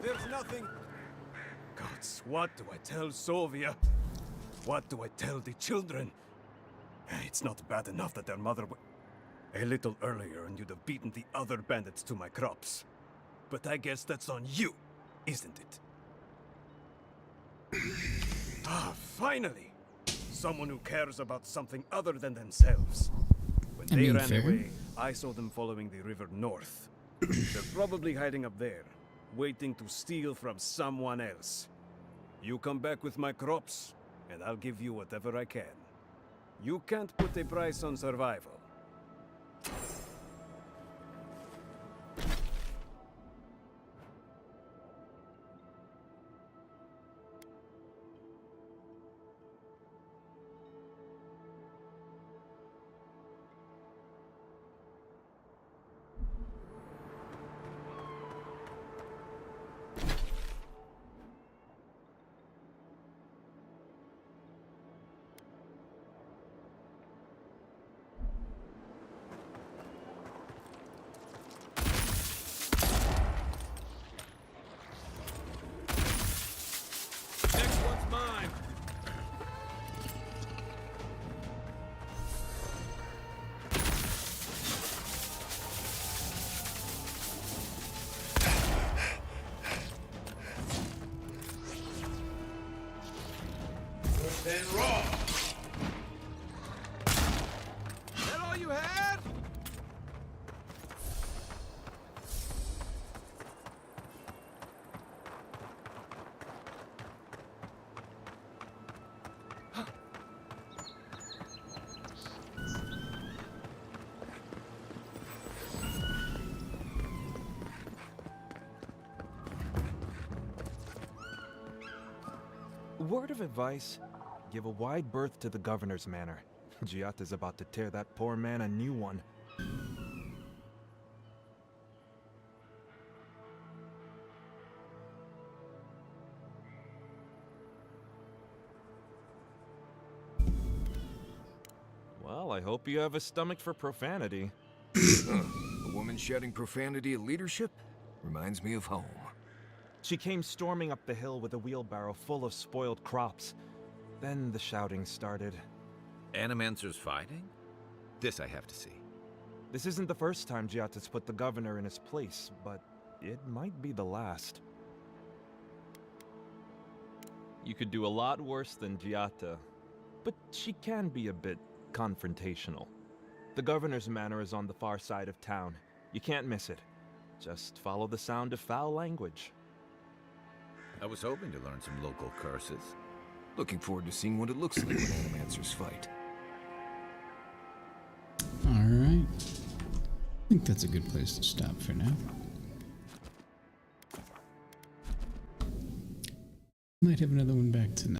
There's nothing. Gods, what do I tell Sovia? What do I tell the children? It's not bad enough that their mother a little earlier and you'd have beaten the other bandits to my crops. But I guess that's on you, isn't it? Ah, finally! Someone who cares about something other than themselves. When I they mean, ran fair. away, I saw them following the river north. They're probably hiding up there, waiting to steal from someone else. You come back with my crops, and I'll give you whatever I can. You can't put a price on survival. Next one's mine. Worse than raw. That all you had? Word of advice, give a wide berth to the governor's manor. Giata's about to tear that poor man a new one. Well, I hope you have a stomach for profanity. A woman shouting profanity at leadership? Reminds me of home. She came storming up the hill with a wheelbarrow full of spoiled crops. Then the shouting started. Animancers fighting? This I have to see. This isn't the first time Giata's put the governor in his place, but it might be the last. You could do a lot worse than Giata, but she can be a bit confrontational. The governor's manor is on the far side of town. You can't miss it. Just follow the sound of foul language. I was hoping to learn some local curses. Looking forward to seeing what it looks like when animancers fight. Alright. I think that's a good place to stop for now. Might have another one back tonight.